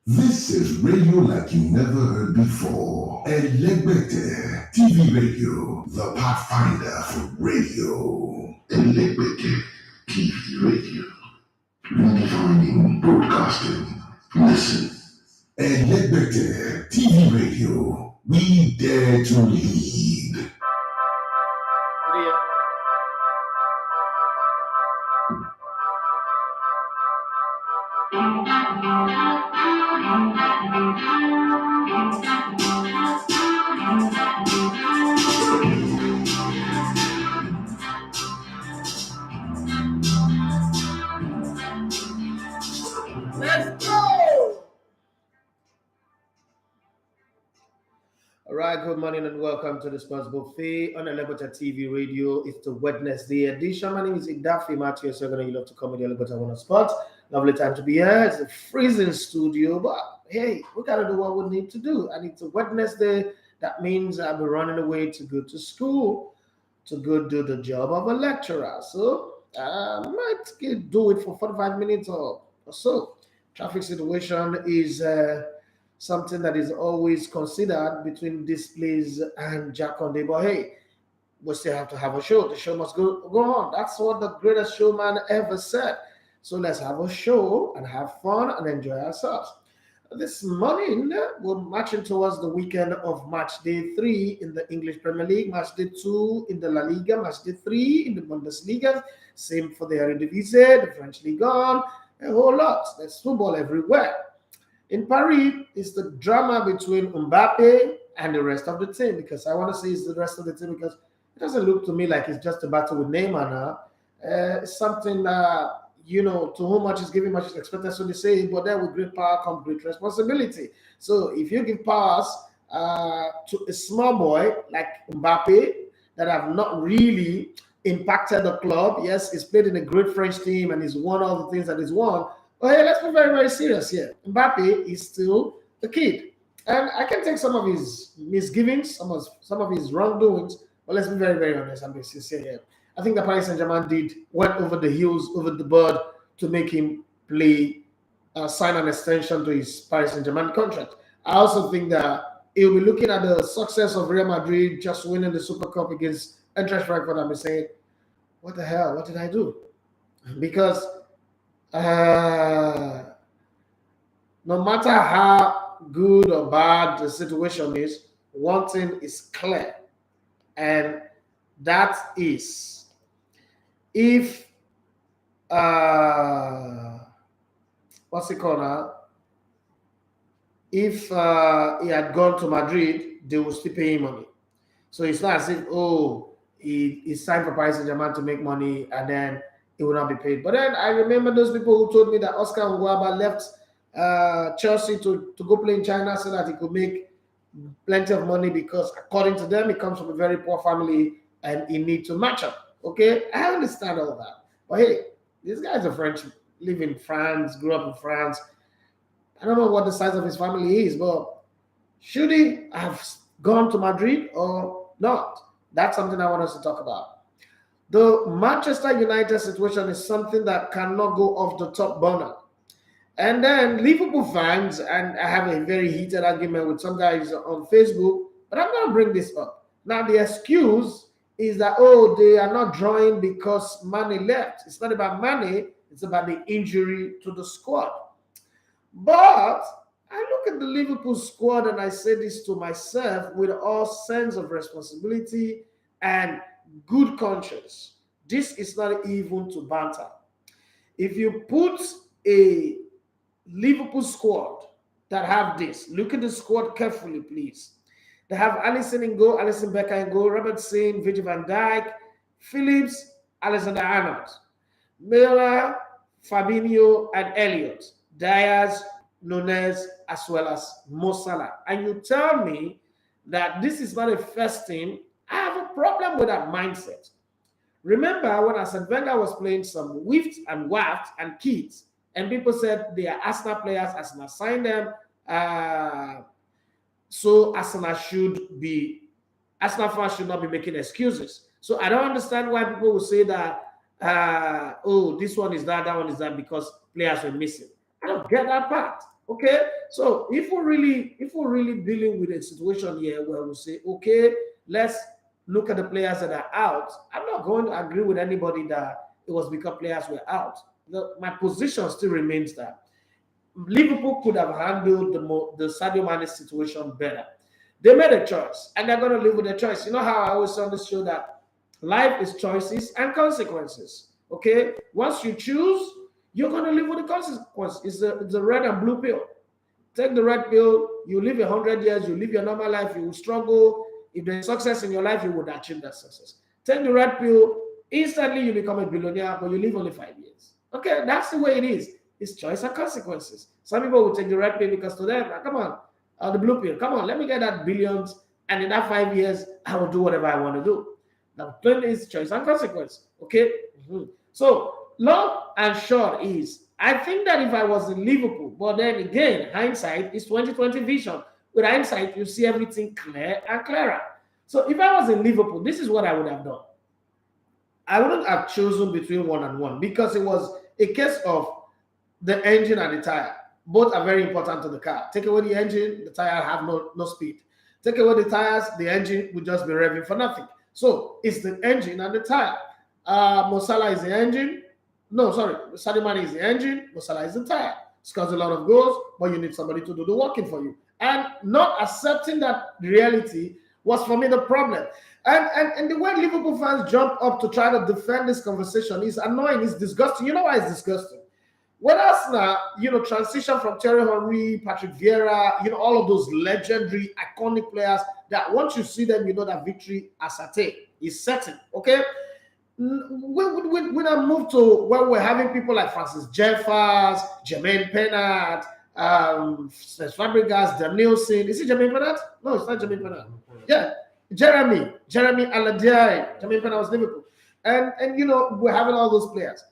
This is radio like you never heard before. Elegbete TV Radio, the pathfinder for radio. Elegbete TV Radio, redefining broadcasting. Listen. Elegbete TV Radio, we dare to lead. Let's go! All right, good morning and welcome to the Sports Buffet on Elebota TV Radio. It's the Wednesday edition. My name is Idafi Matthew. So you love to come with the Elebota One Sports. Lovely time to be here. It's a freezing studio, but hey, we gotta do what we need to do. And it's a Wednesday. That means I'll be running away to go to school to go do the job of a lecturer. So I might do it for 45 minutes or so. Traffic situation is something that is always considered between this place and Jakonde. But hey, we still have to have a show. The show must go on. That's what the greatest showman ever said. So let's have a show and have fun and enjoy ourselves. This morning, we're marching towards the weekend of match day 3 in the English Premier League, match day 2 in the La Liga, match day 3 in the Bundesliga, same for the Eredivisie, the French Ligue 1, a whole lot. There's football everywhere. In Paris, it's the drama between Mbappe and the rest of the team, because I want to say it's the rest of the team because it doesn't look to me like it's just a battle with Neymar now. It's something that, to whom much is given, much is expected, so they say, but then with great power comes great responsibility. So if you give powers to a small boy like Mbappe that have not really impacted the club, yes, he's played in a great French team and he's won all the things that he's won, but hey, let's be very, very serious here. Mbappe is still the kid. And I can take some of his misgivings, some of his wrongdoings, but let's be very, very honest and be sincere here. I think the Paris Saint-Germain went over the hills, over the bird to make him sign an extension to his Paris Saint-Germain contract. I also think that he'll be looking at the success of Real Madrid just winning the Super Cup against Eintracht Frankfurt and be saying, what the hell, what did I do? Because no matter how good or bad the situation is, one thing is clear, and that is if what's it called now? If he had gone to Madrid, they would still pay him money. So it's not as if he signed for Paris Saint-Germain to make money and then he will not be paid. But then I remember those people who told me that Oscar Nguaba left Chelsea to go play in China so that he could make plenty of money because according to them, he comes from a very poor family and he needs to match up. Okay, I understand all that. But hey, this guy's a French, live in France, grew up in France. I don't know what the size of his family is, but should he have gone to Madrid or not? That's something I want us to talk about. The Manchester United situation is something that cannot go off the top burner. And then Liverpool fans, and I have a very heated argument with some guys on Facebook, but I'm going to bring this up. Now, the excuse is that, they are not drawing because Mane left. It's not about Mane, it's about the injury to the squad. But I look at the Liverpool squad and I say this to myself with all sense of responsibility and good conscience. This is not even to banter. If you put a Liverpool squad that have this, look at the squad carefully, please. They have Alisson in goal, Alisson Becker in goal, Robertson, Virgil van Dijk, Phillips, Alexander-Arnold, Miller, Fabinho, and Elliott, Diaz, Nunez, as well as Mo Salah. And you tell me that this is not a first team. I have a problem with that mindset. Remember when Arsene Wenger was playing some whiffed and waft and kids, and people said they are Arsenal players, Arsenal signed them, so Arsenal fans should not be making excuses. So I don't understand why people will say that, this one is that one is that, because players were missing. I don't get that part. Okay, so if we're really dealing with a situation here where we say, okay, let's look at the players that are out. I'm not going to agree with anybody that it was because players were out. My position still remains that Liverpool could have handled the Sadio Mane situation better. They made a choice, and they're going to live with the choice. You know how I always on this show that life is choices and consequences. Okay, once you choose, you're going to live with the consequences. It's a red and blue pill. Take the red pill. You live 100 years. You live your normal life. You will struggle. If there's success in your life, you would achieve that success. Take the red pill. Instantly, you become a billionaire, but you live only 5 years. Okay, that's the way it is. It's choice and consequences. Some people will take the red pill because to them, come on, the blue pill, come on, let me get that billions, and in that 5 years, I will do whatever I want to do. The plan is choice and consequence. Okay? So, long and short is, I think that if I was in Liverpool, but then again, hindsight is 2020 vision. With hindsight, you see everything clear and clearer. So if I was in Liverpool, this is what I would have done. I wouldn't have chosen between one and one because it was a case of the engine and the tire. Both are very important to the car. Take away the engine, the tire have no speed. Take away the tires, the engine would just be revving for nothing. So it's the engine and the tire. Mo Salah is the engine. No, sorry. Sadio Mane is the engine. Mo Salah is the tire. Scores a lot of goals, but you need somebody to do the working for you. And not accepting that reality was for me the problem. And the way Liverpool fans jump up to try to defend this conversation is annoying. It's disgusting. You know why it's disgusting? When Arsenal, transition from Thierry Henry, Patrick Vieira, all of those legendary, iconic players that once you see them, you know that victory ascertained is certain. Okay. When I moved to where we're having people like Francis Jeffers, Jermaine Pennant, Fabregas, Danielson. Is it Jermaine Pennant? No, it's not Jermaine Pennant. Yeah, Jeremy Aladiai. Jermaine Pennant was Liverpool, and we're having all those players.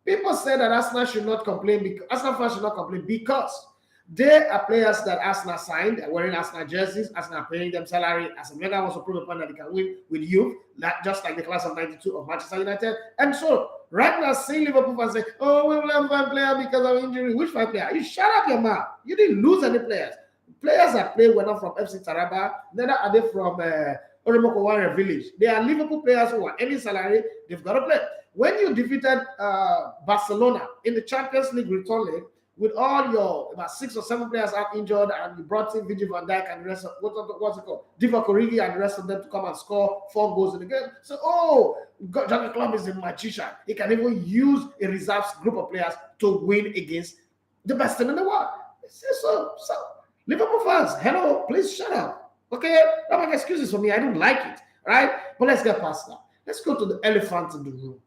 People say that Arsenal should not complain because Arsenal fans should not complain because they are players that Arsenal signed. They're wearing Arsenal jerseys. Arsenal paying them salary. As a mega wants to prove upon that they can win with youth, just like the class of '92 of Manchester United. And so, right now, seeing Liverpool fans say, "Oh, we will have 5 players because of injury." Which 5 players? You shut up your mouth. You didn't lose any players. Players that play were not from FC Taraba. Neither are they from Oromoko Village. They are Liverpool players who are any salary. They've got to play. When you defeated Barcelona in the Champions League return leg, with all your about 6 or 7 players out injured, and you brought in Virgil van Dijk and the rest of what's it called, Divock Origi and the rest of them to come and score 4 goals in the game. So, Jurgen Klopp is a magician. He can even use a reserves group of players to win against the best team in the world. So Liverpool fans, hello, please shut up. Okay, don't make excuses for me. I don't like it, right? But let's get past that. Let's go to the elephant in the room.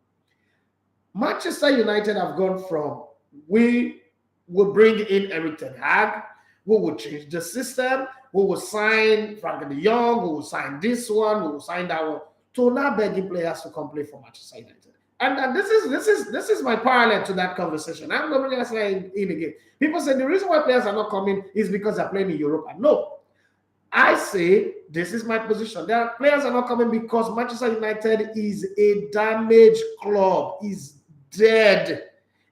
Manchester United have gone from we will bring in Eric Ten Hag, we will change the system, we will sign Frank de Jong, we will sign this one, we will sign that one, to now begging players to come play for Manchester United. And this is my parallel to that conversation. I'm going to say in again. People say the reason why players are not coming is because they're playing in Europe. No. I say this is my position. There are players are not coming because Manchester United is a damaged club. Is dead.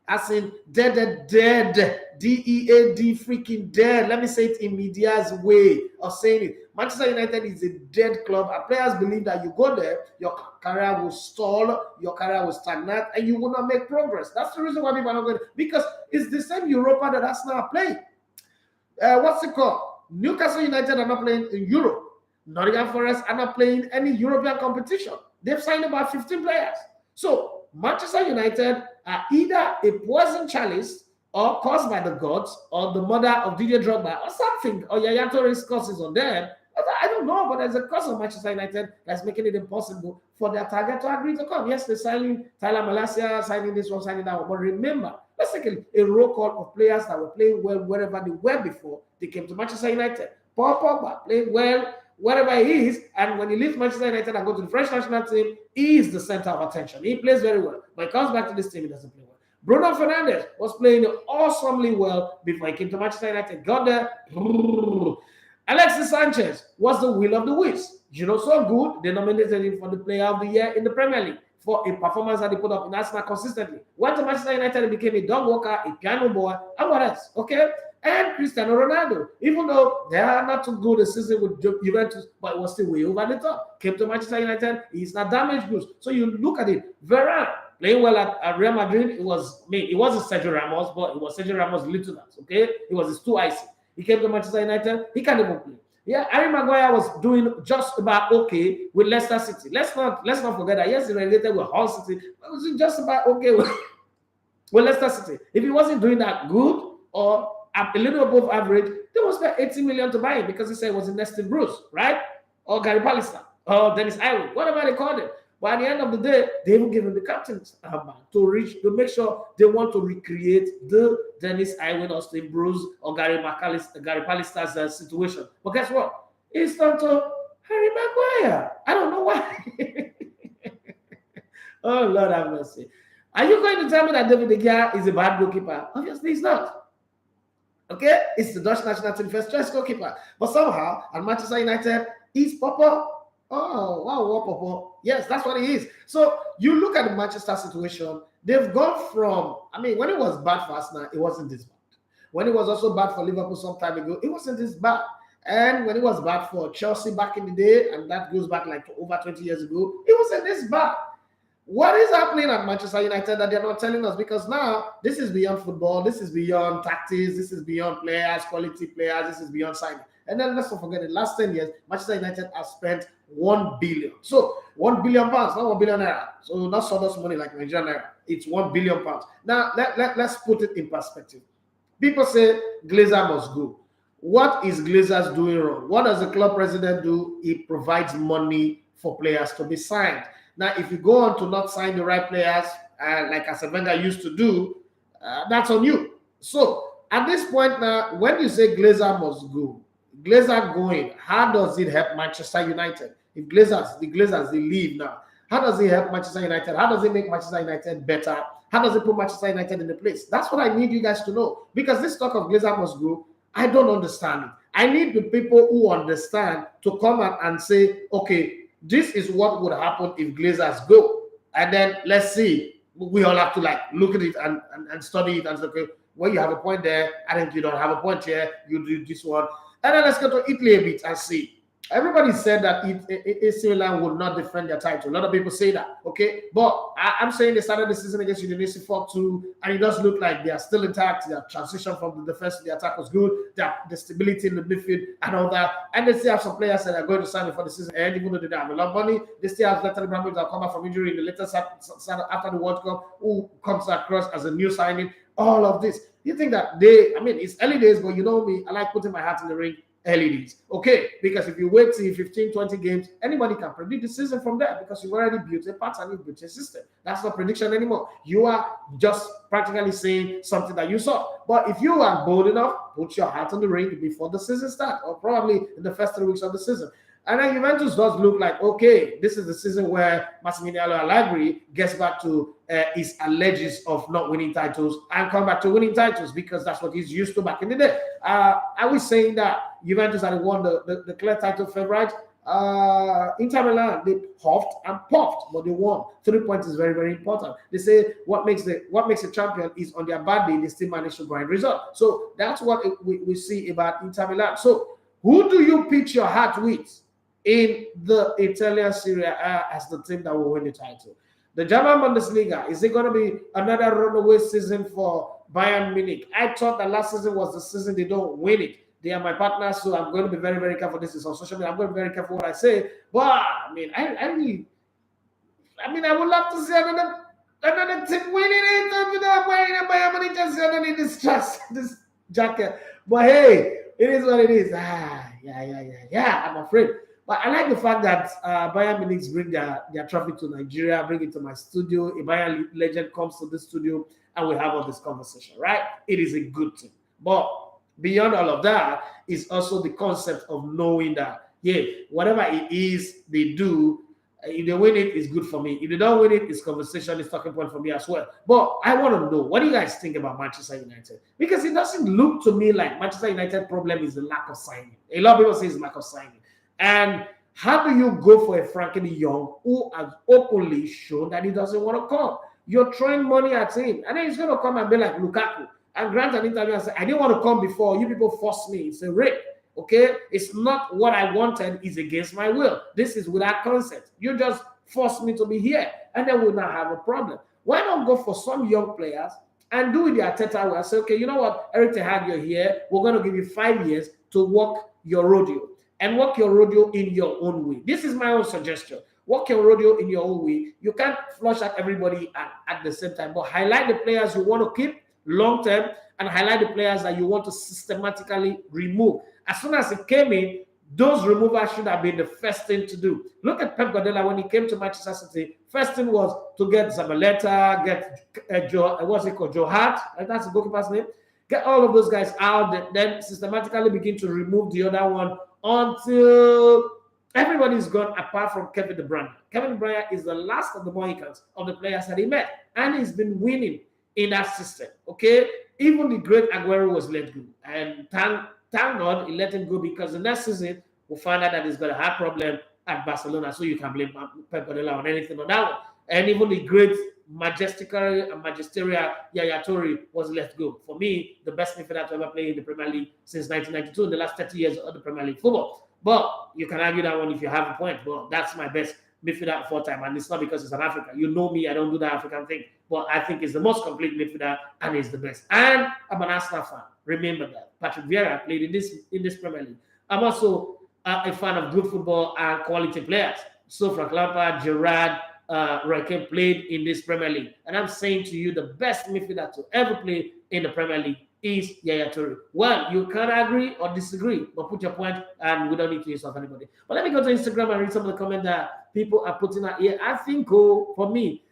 As in dead. D-E-A-D freaking dead. Let me say it in media's way of saying it. Manchester United is a dead club. And players believe that you go there, your career will stall, your career will stagnate, and you will not make progress. That's the reason why people are not going. Because it's the same Europa that Arsenal are playing. What's it called? Newcastle United are not playing in Europe. Nottingham Forest are not playing any European competition. They've signed about 15 players. So Manchester United are either a poison chalice or caused by the gods or the mother of Didier Drogba or something, or Yaya Touré's curses on them. I don't know, but there's a cause of Manchester United that's making it impossible for their target to agree to come. Yes, they're signing Tyler Malacia, signing this one, signing that one. But remember, let's take a roll call of players that were playing well wherever they were before they came to Manchester United. Paul Pogba playing well wherever he is, and when he leaves Manchester United and goes to the French national team, he is the center of attention. He plays very well. But he comes back to this team, he doesn't play well. Bruno Fernandes was playing awesomely well before he came to Manchester United. Got there. Alexis Sanchez was the will of the wisp. So good, they nominated him for the player of the year in the Premier League for a performance that he put up in Arsenal consistently. Went to Manchester United and became a dog walker, a piano boy, and what else? Okay? and Cristiano Ronaldo. Even though they are not too good a season with Juventus, but it was still way over the top. Came to Manchester United, he's not damaged goods. So you look at it, Varane playing well at Real Madrid. It wasn't Sergio Ramos, but it was Sergio Ramos little that, okay? It was too icy. He came to Manchester United, he can't even play. Yeah, Harry Maguire was doing just about okay with Leicester City. Let's not forget that. Yes, he related with Hull City, but it was just about okay with Leicester City. If he wasn't doing that good or a little above average, they will spend 80 million to buy him because he said it was a nesting Bruce, right? Or Gary Pallister, or Dennis Iwood, whatever they called it. But at the end of the day, they even give him the captain's to make sure they want to recreate the Dennis Iwood, Austin Bruce, or Gary Pallister's situation. But guess what? It's turned to Harry Maguire. I don't know why. Oh, Lord have mercy. Are you going to tell me that David De Gea is a bad goalkeeper? Obviously, he's not. Okay? It's the Dutch national team first choice goalkeeper. But somehow, at Manchester United, he's Papa. Oh, wow, Papa. Yes, that's what he is. So you look at the Manchester situation, they've gone from, when it was bad for Arsenal, it wasn't this bad. When it was also bad for Liverpool some time ago, it wasn't this bad. And when it was bad for Chelsea back in the day, and that goes back like over 20 years ago, it wasn't this bad. What is happening at Manchester United that they're not telling us? Because now this is beyond football, this is beyond tactics, this is beyond players, quality players, this is beyond signing. And then let's not forget, in the last 10 years, Manchester United has spent 1 billion. So 1 billion pounds, not 1 billion naira. So not sawdust money like Nigerian naira. It's 1 billion pounds. Now let's put it in perspective. People say Glazer must go. What is Glazers doing wrong? What does the club president do? He provides money for players to be signed. Now, if you go on to not sign the right players, like Arsene Wenger used to do, that's on you. So at this point now, when you say Glazer must go, Glazer going, how does it help Manchester United? If the Glazers, they leave now, how does it help Manchester United? How does it make Manchester United better? How does it put Manchester United in the place? That's what I need you guys to know. Because this talk of Glazer must go, I don't understand it. I need the people who understand to come out and say, okay, this is what would happen if Glazers go. And then let's see. We all have to look at it and study it and say, okay, well, you have a point there. I think you don't have a point here. You do this one. And then let's go to Italy a bit and see. Everybody said that AC Milan would not defend their title. A lot of people say that, okay? But I'm saying they started the season against Udinese 4-2, and it does look like they are still intact. Their transition from the defense to the attack was good. The stability in the midfield and all that. And they still have some players that are going to sign before the season end, even though they don't have a lot of money. They still have the Telegraph that come back from injury in the latest after the World Cup, who comes across as a new signing. All of this. You think that it's early days, but you know me, I like putting my hat in the ring. Early days. Okay, because if you wait till 15, 20 games, anybody can predict the season from there because you've already built a pattern, you've built a system. That's not prediction anymore. You are just practically saying something that you saw. But if you are bold enough, put your hat on the ring before the season starts, or probably in the first 3 weeks of the season. And then Juventus does look like, okay, this is the season where Massimiliano Allegri gets back to his alleges of not winning titles and come back to winning titles because that's what he's used to back in the day. I was saying that Juventus had won the clear title favorite. Inter Milan, they puffed and puffed, but they won. 3 points is very, very important. They say what makes a champion is on their bad day, they still manage to grind results. So that's what we see about Inter Milan. So who do you pitch your hat with in the Italian Serie A as the team that will win the title? The German Bundesliga, is it going to be another runaway season for Bayern Munich? I thought that last season was the season they don't win it. They are my partners, so I'm going to be very, very careful. This is on social media. I'm going to be very careful what I say. But I would love to see another team winning it. I'm wearing a Bayern Munich jersey underneath this jacket. But hey, it is what it is. Yeah. I'm afraid. But I like the fact that Bayern Munich bring their trophy to Nigeria, bring it to my studio. A Bayern legend comes to the studio, and we have all this conversation, right? It is a good thing. But beyond all of that is also the concept of knowing that, whatever it is they do, if they win it, it's good for me. If they don't win it, it's conversation, it's talking point for me as well. But I want to know, what do you guys think about Manchester United? Because it doesn't look to me like Manchester United problem is the lack of signing. A lot of people say it's lack of signing. And how do you go for a Frankie de Jong who has openly shown that he doesn't want to come? You're throwing money at him, and then he's going to come and be like Lukaku. and grant an interview and say, I didn't want to come before, you people forced me. It's a rape. Okay, it's not what I wanted, it's against my will. This is without consent. You just forced me to be here, and then we'll not have a problem. Why not go for some young players and do it the Arteta way? I say, okay, you know what, Eric Ten Hag, you're here. We're going to give you 5 years to walk your rodeo, and walk your rodeo in your own way. This is my own suggestion. Walk your rodeo in your own way. You can't flush at everybody at the same time, but highlight the players you want to keep long term and highlight the players that you want to systematically remove. As soon as it came in, those removals should have been the first thing to do. Look at Pep Guardiola when he came to Manchester City. First thing was to get Zabaleta, get Joe Hart, that's the goalkeeper's name. Get all of those guys out, then systematically begin to remove the other one until everybody's gone apart from Kevin De Bruyne. Kevin De Bruyne is the last of the Mohicans of the players that he met, and he's been winning in that system. Okay, even the great Aguero was let go, and thank God he let him go, because the next season we'll find out that he's got a heart problem at Barcelona, so you can blame Pep Guardiola on anything on that one. And even the great magisterial Yaya Toure was let go. For me, the best midfielder to ever play in the Premier League since 1992, in the last 30 years of the Premier League football. But you can argue that one if you have a point. But that's my best midfielder for time, and it's not because it's an African. You know me, I don't do the African thing, but I think it's the most complete midfielder and he's the best. And I'm an Arsenal fan. Remember that Patrick Vieira played in this Premier League. I'm also a fan of good football and quality players. So Frank Lampard, Gerrard, Roy Keane played in this Premier League, and I'm saying to you, the best midfielder to ever play in the Premier League is Yaya Toure. Well, you can agree or disagree, but put your point, and we don't need to insult anybody. But let me go to Instagram and read some of the comments that people are putting out here. I think, for me,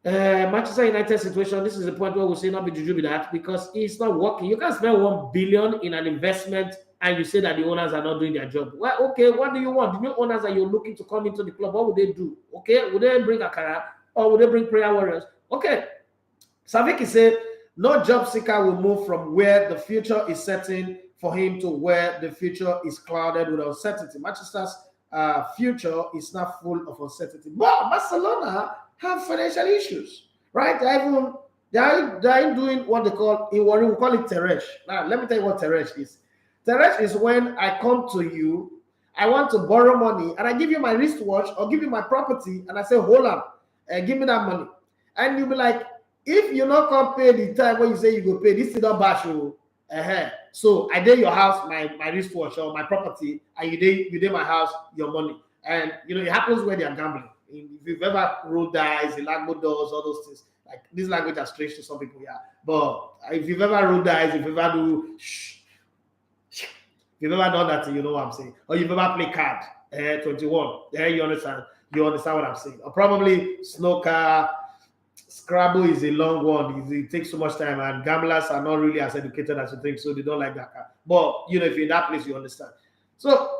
Manchester United situation, this is the point where we say not be juju be that, because it's not working. You can spend 1 billion in an investment and you say that the owners are not doing their job. Well, okay, what do you want? The new owners that you're looking to come into the club, what would they do? Okay, would they bring Akara or would they bring prayer warriors? Okay, Saviki said, no job seeker will move from where the future is setting for him to where the future is clouded with uncertainty. Manchester's future is not full of uncertainty. But Barcelona have financial issues, right? They're doing what they call, we call it Teresh. Now, let me tell you what Teresh is. Teresh is when I come to you, I want to borrow money, and I give you my wristwatch or give you my property, and I say, hold on, give me that money. And you'll be like, if you not come pay the time when you say you go pay, this is not bash you. So I did your house, my wristwatch or my property, and you did my house, your money. And it happens when they're gambling. If you've ever rolled dice, the language does, all those things. Like this language are strange to some people, yeah. But if you've ever rolled dice, if you've ever do if you've ever done that, you know what I'm saying. Or you've ever played card, 21. You understand what I'm saying. Or probably snooker. Scrabble is a long one. It takes so much time, and gamblers are not really as educated as you think, so they don't like that card. But if you're in that place, you understand. So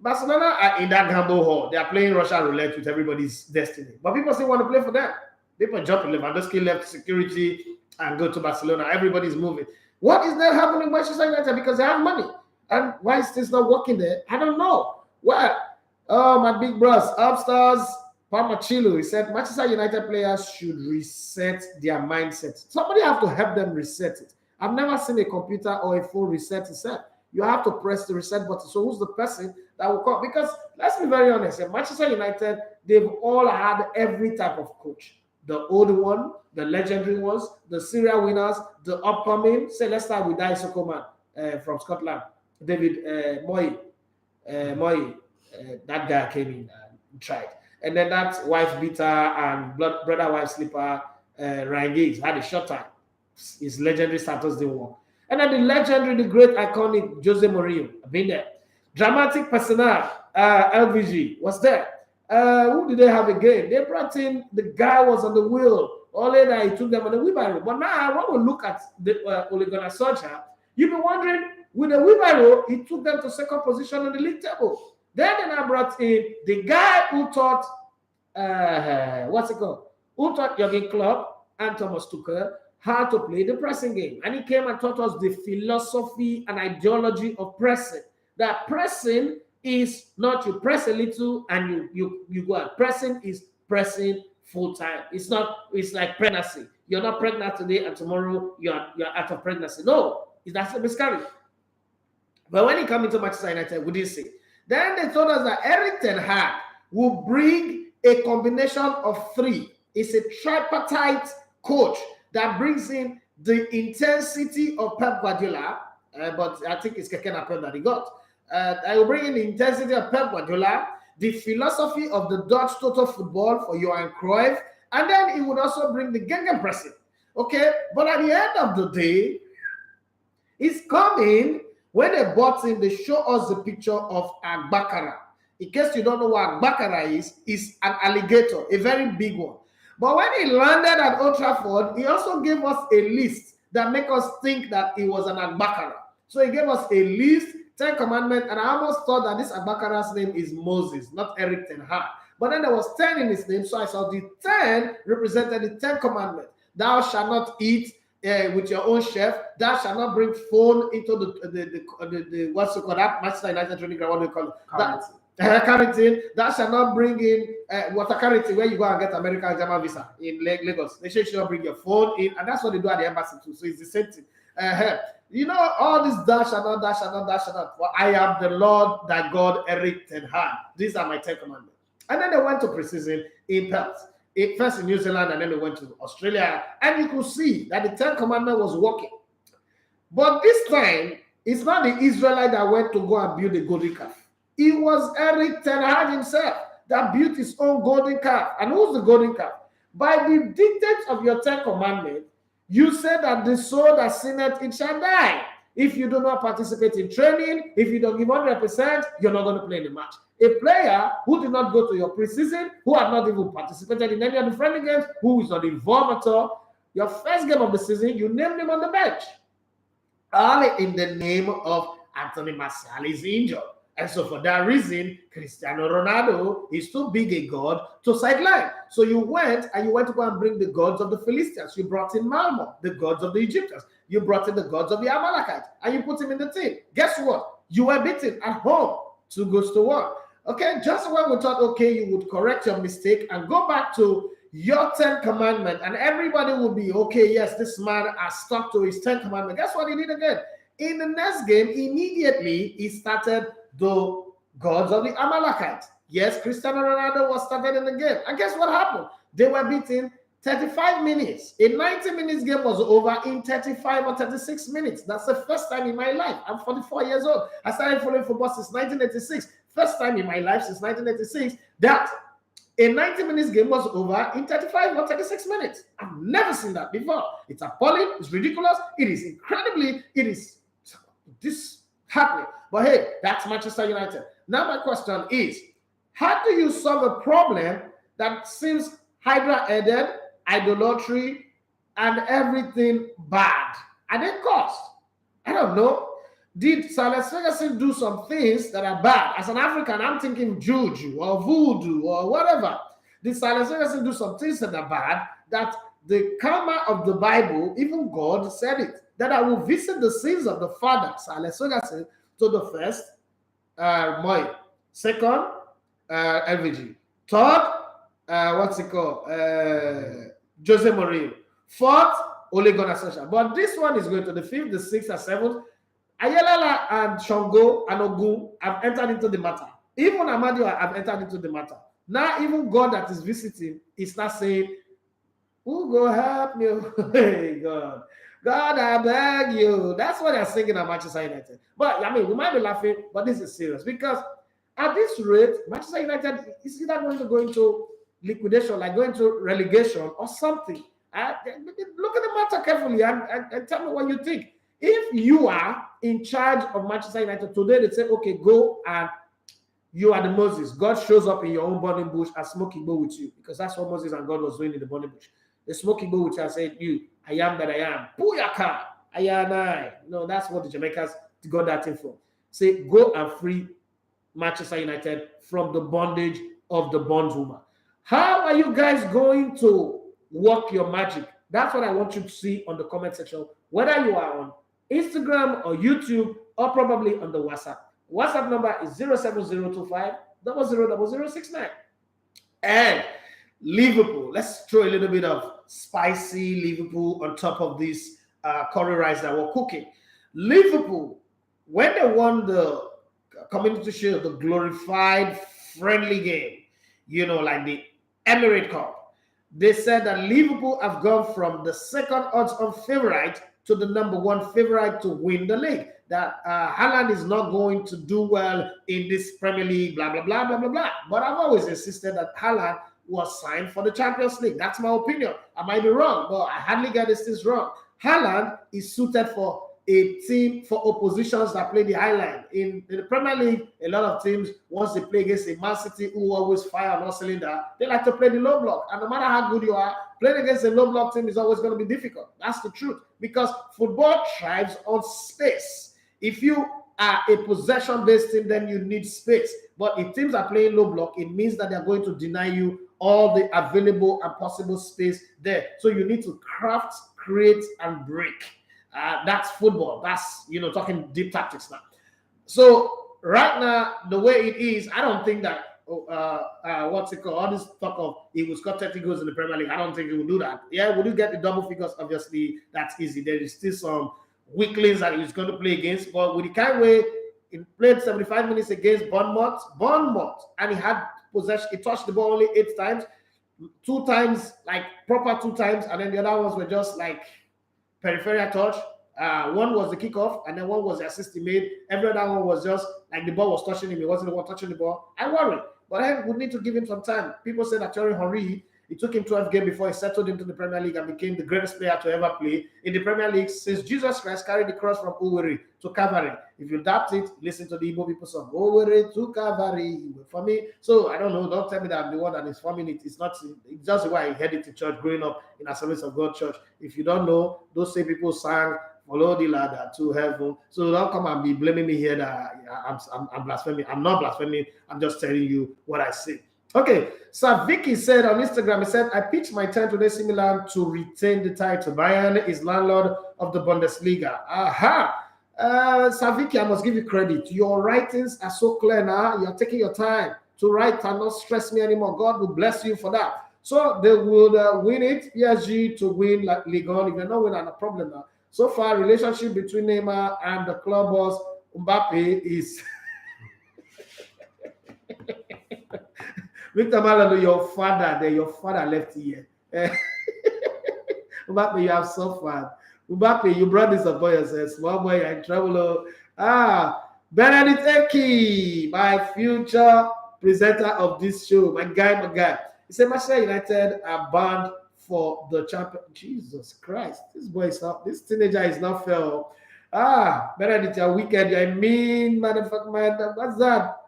Barcelona are in that gamble hall. They are playing Russian roulette with everybody's destiny. But people still want to play for them. People jump in Lewandowski left security and go to Barcelona. Everybody's moving. What is that happening in Manchester United? Because they have money. And why is this not working there? I don't know. Well, my big bros, upstairs, Parmachilo, he said Manchester United players should reset their mindset. Somebody have to help them reset it. I've never seen a computer or a phone reset itself. You have to press the reset button. So who's the person that will come? Because let's be very honest, in Manchester United, they've all had every type of coach. The old one, the legendary ones, the serial winners, the upcoming. Say, let's start with Daisoko man from Scotland, David Moyes. That guy came in and tried. And then that wife beater and brother wife sleeper, Ryan Giggs, had a short time. His legendary status didn't work. And then the legendary, the great, iconic Jose Mourinho, I've been there. Dramatic personnel, LVG was there. Who did they have again? They brought in, the guy was on the wheel. Only that he took them on the wheelbarrow. But now, when we look at the Ole Gunnar Solskjaer, you'll be wondering, with the wheelbarrow, he took them to second position on the league table. Then they now brought in the guy who taught, who taught Jurgen Klopp and Thomas Tuchel how to play the pressing game. And he came and taught us the philosophy and ideology of pressing. That pressing is not you press a little and you go out. Pressing is pressing full time. It's like pregnancy. you're not pregnant today and tomorrow you're out of pregnancy. No, that's a miscarriage. But when he came into Manchester United, we didn't see. Then they told us that Erik ten Hag will bring a combination of three. It's a tripartite coach that brings in the intensity of Pep Guardiola, but I think it's Keke Napel that he got. I will bring in the intensity of Pep Guardiola, the philosophy of the Dutch total football for Johan Cruyff, and then he would also bring the gegenpressing. Okay, but at the end of the day, it's coming. When they bought him, they show us the picture of Agbakara. In case you don't know what Agbakara is an alligator, a very big one. But when he landed at Old Trafford, he also gave us a list that make us think that he was an Agbakara. So he gave us a list, 10 commandments, and I almost thought that this Agbakara's name is Moses, not Erik ten Hag. But then there was 10 in his name, so I saw the 10 represented the 10 commandments. Thou shalt not eat with your own chef. Thou shalt not bring phone into the what's it called, that Manchester United training ground. What do you call it? Carrington. Thou shalt not bring in water Carrington, where you go and get American German visa in Lagos. They should not bring your phone in, and that's what they do at the embassy too. So it's the same thing. You know, all this dash and not, dash and not, dash and not. For I am the Lord thy God, Erik ten Hag. These are my 10 commandments. And then they went to preseason in Perth. First in New Zealand, and then they went to Australia. And you could see that the 10 commandment was working. But this time, it's not the Israelite that went to go and build the golden calf. It was Erik ten Hag himself that built his own golden calf. And who's the golden calf? By the dictates of your 10 commandments, you say that the soul that sinneth, it shall die. If you do not participate in training, if you don't give 100%, you're not going to play in the match. A player who did not go to your preseason, who had not even participated in any of the friendly games, who is not involved at all, your first game of the season, you named him on the bench. All in the name of Anthony Martial is injured. And so for that reason, Cristiano Ronaldo is too big a god to sideline. So you went to go and bring the gods of the Philistines. You brought in Malmo, the gods of the Egyptians. You brought in the gods of the Amalekites, and you put him in the team. Guess what? You were beaten at home, 2-1. Okay, just when we thought, okay, you would correct your mistake and go back to your 10 commandment, and everybody would be, okay, yes, this man has stuck to his 10 commandment. Guess what he did again? In the next game, immediately, he started the gods of the Amalekites. Yes, Cristiano Ronaldo was started in the game. And guess what happened? They were beaten 35 minutes. A 90 minutes game was over in 35 or 36 minutes. That's the first time in my life. I'm 44 years old. I started following football since 1986. First time in my life since 1986 that a 90 minutes game was over in 35 or 36 minutes. I've never seen that before. It's appalling. It's ridiculous. It is incredibly, it is disheartening. But hey, that's Manchester United. Now my question is, how do you solve a problem that seems hydra-headed, idolatry, and everything bad? And then cost? I don't know. Did Sir Alex Ferguson do some things that are bad? As an African, I'm thinking juju or voodoo or whatever. Did Sir Alex Ferguson do some things that are bad that the karma of the Bible, even God said it, that I will visit the sins of the father, Sir Alex Ferguson, to the first, Moy. Second, LVG. Third, what's it called? Jose Mourinho. Fourth, Ole Gunnar Solskjaer. But this one is going to the 5th, the 6th, and 7th. Ayala and Shango and Ogun have entered into the matter. Even Amadio have entered into the matter. Now, even God that is visiting is not saying, who go help me? Hey, God. God, I beg you. That's what they're singing at Manchester United. But, I mean, we might be laughing, but this is serious. Because at this rate, Manchester United is either going to go into liquidation, like going to relegation or something. Look at the matter carefully and tell me what you think. If you are in charge of Manchester United today, they say, okay, go and you are the Moses. God shows up in your own burning bush and smoking bowl with you. Because that's what Moses and God was doing in the burning bush. The smoking bowl with you and said, you, I am that I am. Puyaka, I am I. No, that's what the Jamaicans got that thing from. Say, go and free Manchester United from the bondage of the bondswoman. How are you guys going to work your magic? That's what I want you to see on the comment section, whether you are on Instagram or YouTube or probably on the WhatsApp. WhatsApp number is 07025 000069. And Liverpool. Let's throw a little bit of spicy Liverpool on top of this curry rice that we're cooking. Liverpool, when they won the Community Shield, the glorified friendly game, like the Emirates Cup, they said that Liverpool have gone from the second odds-on favorite to the number one favorite to win the league. That Haaland is not going to do well in this Premier League, blah, blah, blah, blah, blah, blah. But I've always insisted that Haaland was signed for the Champions League. That's my opinion. I might be wrong, but I hardly get this wrong. Haaland is suited for a team, for oppositions that play the high line. In the Premier League, a lot of teams, once they play against a Man City who always fire on all cylinder, they like to play the low block. And no matter how good you are, playing against a low block team is always going to be difficult. That's the truth. Because football thrives on space. If you are a possession-based team, then you need space. But if teams are playing low block, it means that they're going to deny you all the available and possible space there. So you need to craft, create, and break. That's football. That's, talking deep tactics now. So right now, the way it is, I don't think that, all this talk of he will score 30 goals in the Premier League, I don't think he will do that. Yeah, will you get the double figures? Obviously, that's easy. There is still some weaklings that he's going to play against, but with the kind way he played 75 minutes against Bournemouth, and he had possession, he touched the ball only 8 times, 2 times, like proper 2 times, and then the other ones were just like peripheral touch. One was the kickoff, and then one was the assist he made. Every other one was just like the ball was touching him. He wasn't the one touching the ball. I worry, but I would need to give him some time. People say that Thierry Henry, it took him 12 games before he settled into the Premier League and became the greatest player to ever play in the Premier League since Jesus Christ carried the cross from Owerri to Calvary. If you doubt it, listen to the Igbo people song, Owerri to Calvary. For me, so I don't know, don't tell me that I'm the one that is forming it. It's not, it's just why I headed to church growing up in Assemblies of God Church. If you don't know, those same people sang follow the ladder to heaven. So don't come and be blaming me here that I'm blaspheming. I'm not blaspheming. I'm just telling you what I say. Okay, so Vicky said on Instagram, he said, I pitched my tent to AC Milan to retain the title. Bayern is landlord of the Bundesliga. Aha! Saviki, I must give you credit. Your writings are so clear now. You're taking your time to write and not stress me anymore. God will bless you for that. So they will win it. PSG to win like Ligue 1. If they're not winning, no problem now. So far, relationship between Neymar and the club boss Mbappe is Victor Malano, your father left here. Mbappe, you have suffered. Mbappe, you brought this upon yourself. Small boy, you're in trouble. Benedict Eki, my future presenter of this show, my guy. He said, Manchester United are banned for the champion. Jesus Christ, this teenager is not fair. Benedict, you're wicked. You're a mean motherfucker. What's that?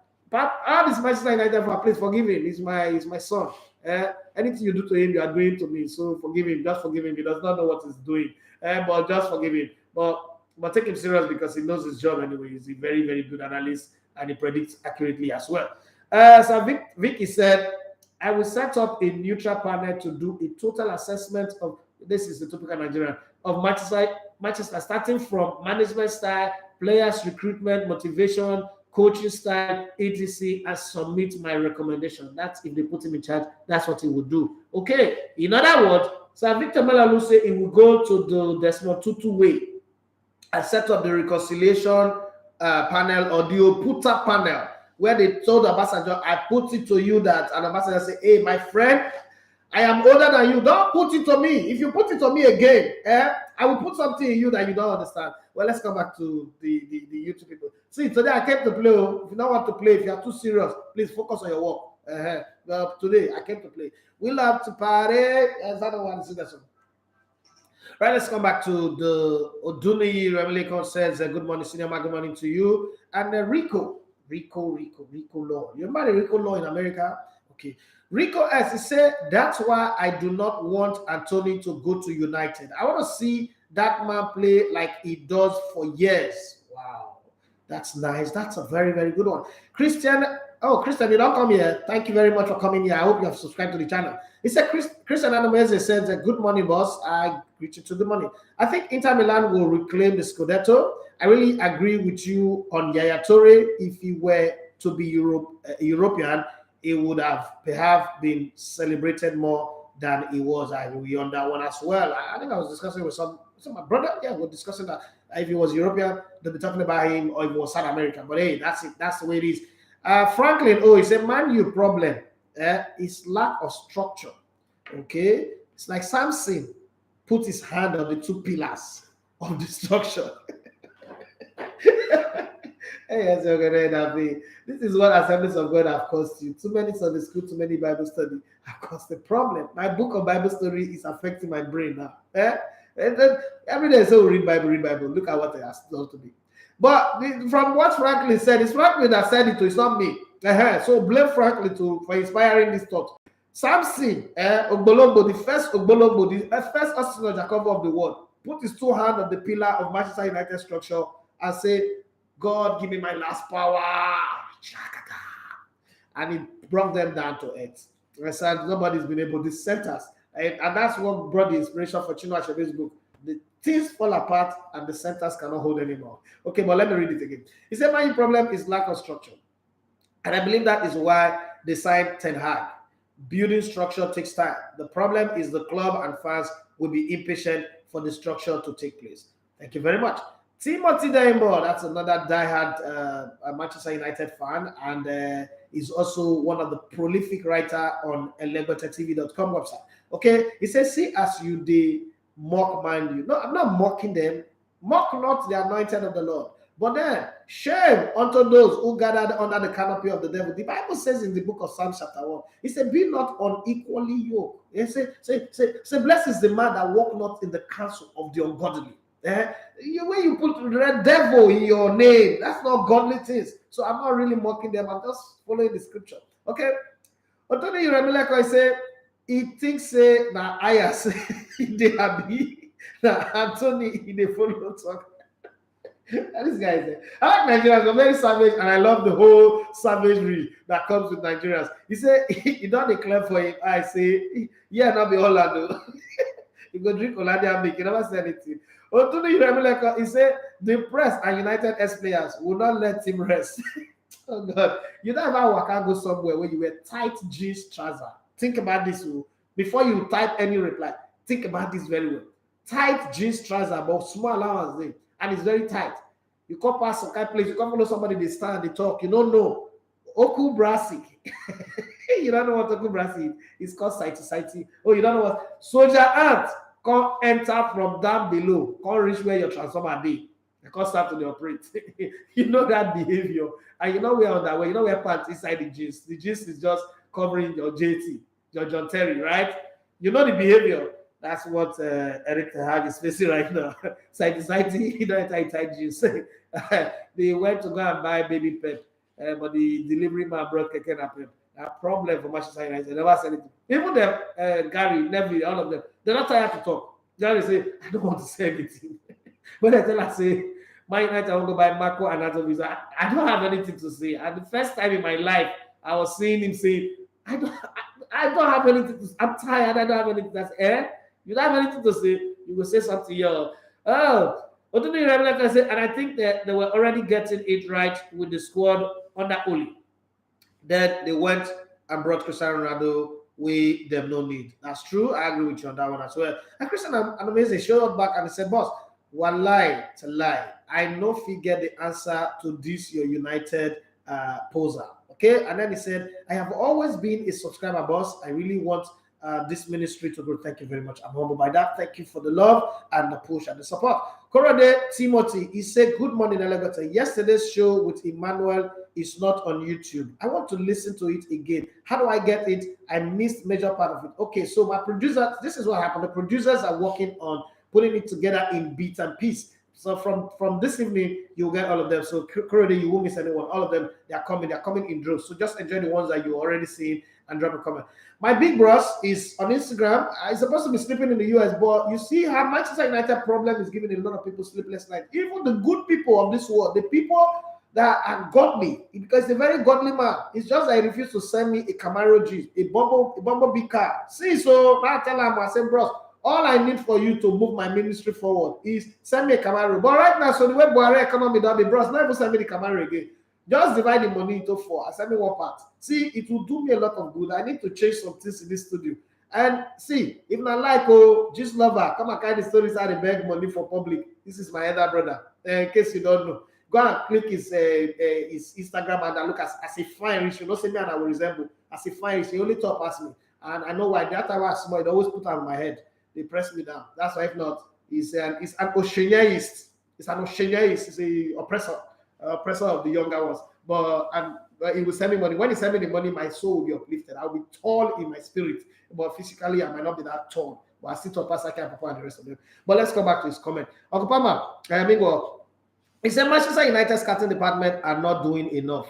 This Manchester United, please forgive him. He's my son. Anything you do to him, you are doing to me. So forgive him. Just forgive him. He does not know what he's doing. But just forgive him. But take him serious because he knows his job anyway. He's a very, very good analyst and he predicts accurately as well. So Vicky said, I will set up a neutral panel to do a total assessment of, this is the typical Nigerian, of Manchester, starting from management style, players recruitment, motivation, coaching style, etc., and submit my recommendation. That's if they put him in charge, that's what he would do. Okay, in other words, Sir Victor Melalu said he will go to the Desmond Tutu way and set up the reconciliation panel or the Oputa panel, where they told Ambassador, I put it to you that, and Ambassador said, hey, my friend, I am older than you. Don't put it to me. If you put it to me again, I will put something in you that you don't understand. Well, let's come back to the YouTube people. See, today I came to play. If you don't want to play, if you are too serious, please focus on your work. But today I came to play. We love to party. Yes, I don't want to see that song. Right, let's come back to the Oduni Remelikon says, good morning, Senior Man, good morning to you. And Rico Law. You remember Rico Law in America? Okay. Rico S, he said, that's why I do not want Anthony to go to United. I want to see that man play like he does for years. Wow. That's nice. That's a very, very good one. Christian, you don't come here. Thank you very much for coming here. I hope you have subscribed to the channel. He said, Christian Anameze says, good morning, boss. I greet you to good morning. I think Inter Milan will reclaim the Scudetto. I really agree with you on Yaya Toure. If he were to be European, it would have perhaps been celebrated more than it was. I agree on that one as well. I think I was discussing with some my brother. Yeah, we're discussing that if he was European, they'll be talking about him, or if he was South American. But hey, that's it. That's the way it is. Franklin, it's a Man U problem. It's lack of structure. Okay, it's like Samson put his hand on the two pillars of the structure. Hey, this is what Assemblies of God have cost you. Too many Sunday school, too many Bible study have caused a problem. My book of Bible story is affecting my brain now. And then every day, so read Bible. Look at what it has done to me. But from what Franklin said, it's Franklin that said it, it's not me. So blame Franklin for inspiring this thought. Samson, Ogbologbo, the first Ogbologbo, the first astronaut of the world, put his two hands on the pillar of Manchester United structure and say, God, give me my last power. And he brought them down to earth. I said, nobody's been able to set us. And that's what brought the inspiration for Chinua Achebe's book. The things fall apart and the centers cannot hold anymore. Okay, but let me read it again. He said, my problem is lack of structure. And I believe that is why they signed Ten Hag. Building structure takes time. The problem is the club and fans will be impatient for the structure to take place. Thank you very much. Timothy Daimbo, that's another diehard Manchester United fan, and is also one of the prolific writer on elegbettertv.com website. Okay, he says, see as you they mock Man U. No, I'm not mocking them. Mock not the anointed of the Lord. But then, shame unto those who gathered under the canopy of the devil. The Bible says in the book of Psalms chapter 1, it said, be not unequally yoked. It say, blessed is the man that walk not in the counsel of the ungodly. When you put the devil in your name, that's not godly things. So I'm not really mocking them. I'm just following the scripture. Okay. Anthony Remileko, I say, he thinks say now I say they happy. Now Anthony they follow talk. This guy is there. I like Nigerians, I'm very savage, and I love the whole savagery that comes with Nigerians. He said he don't declare for him. I say, yeah, not be Orlando. You go drink Orlando and make you never say anything. He said the press and United S players will not let him rest. Oh God, you don't ever walk out go somewhere where you wear tight jeans trouser. Think about this before you type any reply. Think about this very well. Tight jeans trouser, but small allowance there, and it's very tight. You come past some kind of place, you come follow somebody, they stand, they talk. You don't know Oku Brasic. You don't know what Oku Brasic is. It's called Sighty. Oh, you don't know what soldier ant. Come enter from down below. Come reach where your transformer be. They come start to the operate. You know that behavior. And you know where on that way. You know where pants inside the jeans. The jeans is just covering your JT, your John Terry, right? You know the behavior. That's what Eric Ten Hag is facing right now. Sighty, you know, tight jeans. They went to go and buy baby Pep, but the delivery man brought Kehrer Pep. A problem for Manchester United. They never said anything. Even them, Gary, Neville, all of them, they're not tired to talk. Gary say, I don't want to say anything. When I tell her, say, my United, I want to buy Marco and Atoviza. I don't have anything to say. And the first time in my life, I was seeing him say, I don't have anything to say. I'm tired. I don't have anything to say. You don't have anything to say. You will say something here. Oh, and I think that they were already getting it right with the squad under Oli. Then they went and brought Cristiano Ronaldo. We them no need. That's true. I agree with you on that one as well. And Christian amazing showed up back and he said, boss, one lie to lie. I know if you get the answer to this your United poser. Okay. And then he said, I have always been a subscriber, boss. I really want this ministry to grow. Thank you very much. I'm humbled by that. Thank you for the love and the push and the support. Korode Timothy, he said, good morning, Elevator. Yesterday's show with Emmanuel is not on YouTube. I want to listen to it again. How do I get it? I missed major part of it. Okay, so my producer, this is what happened. The producers are working on putting it together in bits and pieces. So from this evening, you'll get all of them. So currently, you won't miss anyone. All of them, they're coming in droves. So just enjoy the ones that you already seen and drop a comment. My big bros is on Instagram. He's supposed to be sleeping in the US, but you see how Manchester United problem is giving a lot of people sleepless nights. Even the good people of this world, the people that are godly, because he's a very godly man. It's just that he refused to send me a Camaro Jeep, a bumblebee car. See, so now I tell him, I said, bros, all I need for you to move my ministry forward is send me a Camaro. But right now, so the way Buhari economy don't be, bros, not even send me the Camaro again. Just divide the money into 4 and send me one part. See, it will do me a lot of good. I need to change some things in this studio. And see, if not like, just lover, come and carry the stories how they beg money for public. This is my elder brother. In case you don't know, go and click his Instagram and look as a fine rich. You know, say me and I will resemble as a fine rich. He only talk past me. And I know why. That time I was small, it always put on my head. They press me down. That's why if not, he's an Oceaniaist. It's an Oceaniaist. He's a oppressor of the younger ones. But he will send me money. When he send me the money, my soul will be uplifted. I'll be tall in my spirit. But physically, I might not be that tall. But I still talk past Saka and Papa and the rest of them. But let's come back to his comment. Uncle Pama, he said Manchester United scouting department are not doing enough.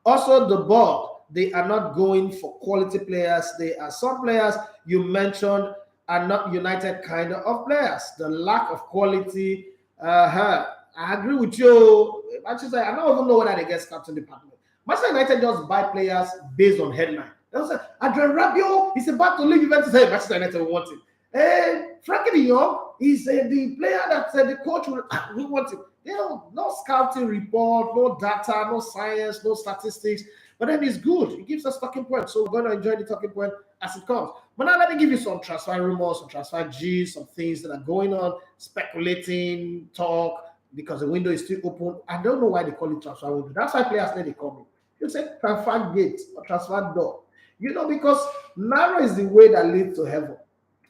Also, the board, they are not going for quality players. There are some players you mentioned are not United kind of players. The lack of quality. I agree with you. Manchester, I don't even know whether they get scouting department. Manchester United just buy players based on headline. They say, Adrian Rabiot is about to leave Juventus. Hey, Manchester United will want him. Frankie de Jong is the player that the coach will want him. No scouting report, no data, no science, no statistics. But then it's good. It gives us talking points. So we're going to enjoy the talking point as it comes. But now let me give you some transfer rumors, some transfer G's, some things that are going on, speculating, talk, because the window is still open. I don't know why they call it transfer window. That's why players let it come in. You say transfer gate or transfer door. Because narrow is the way that leads to heaven.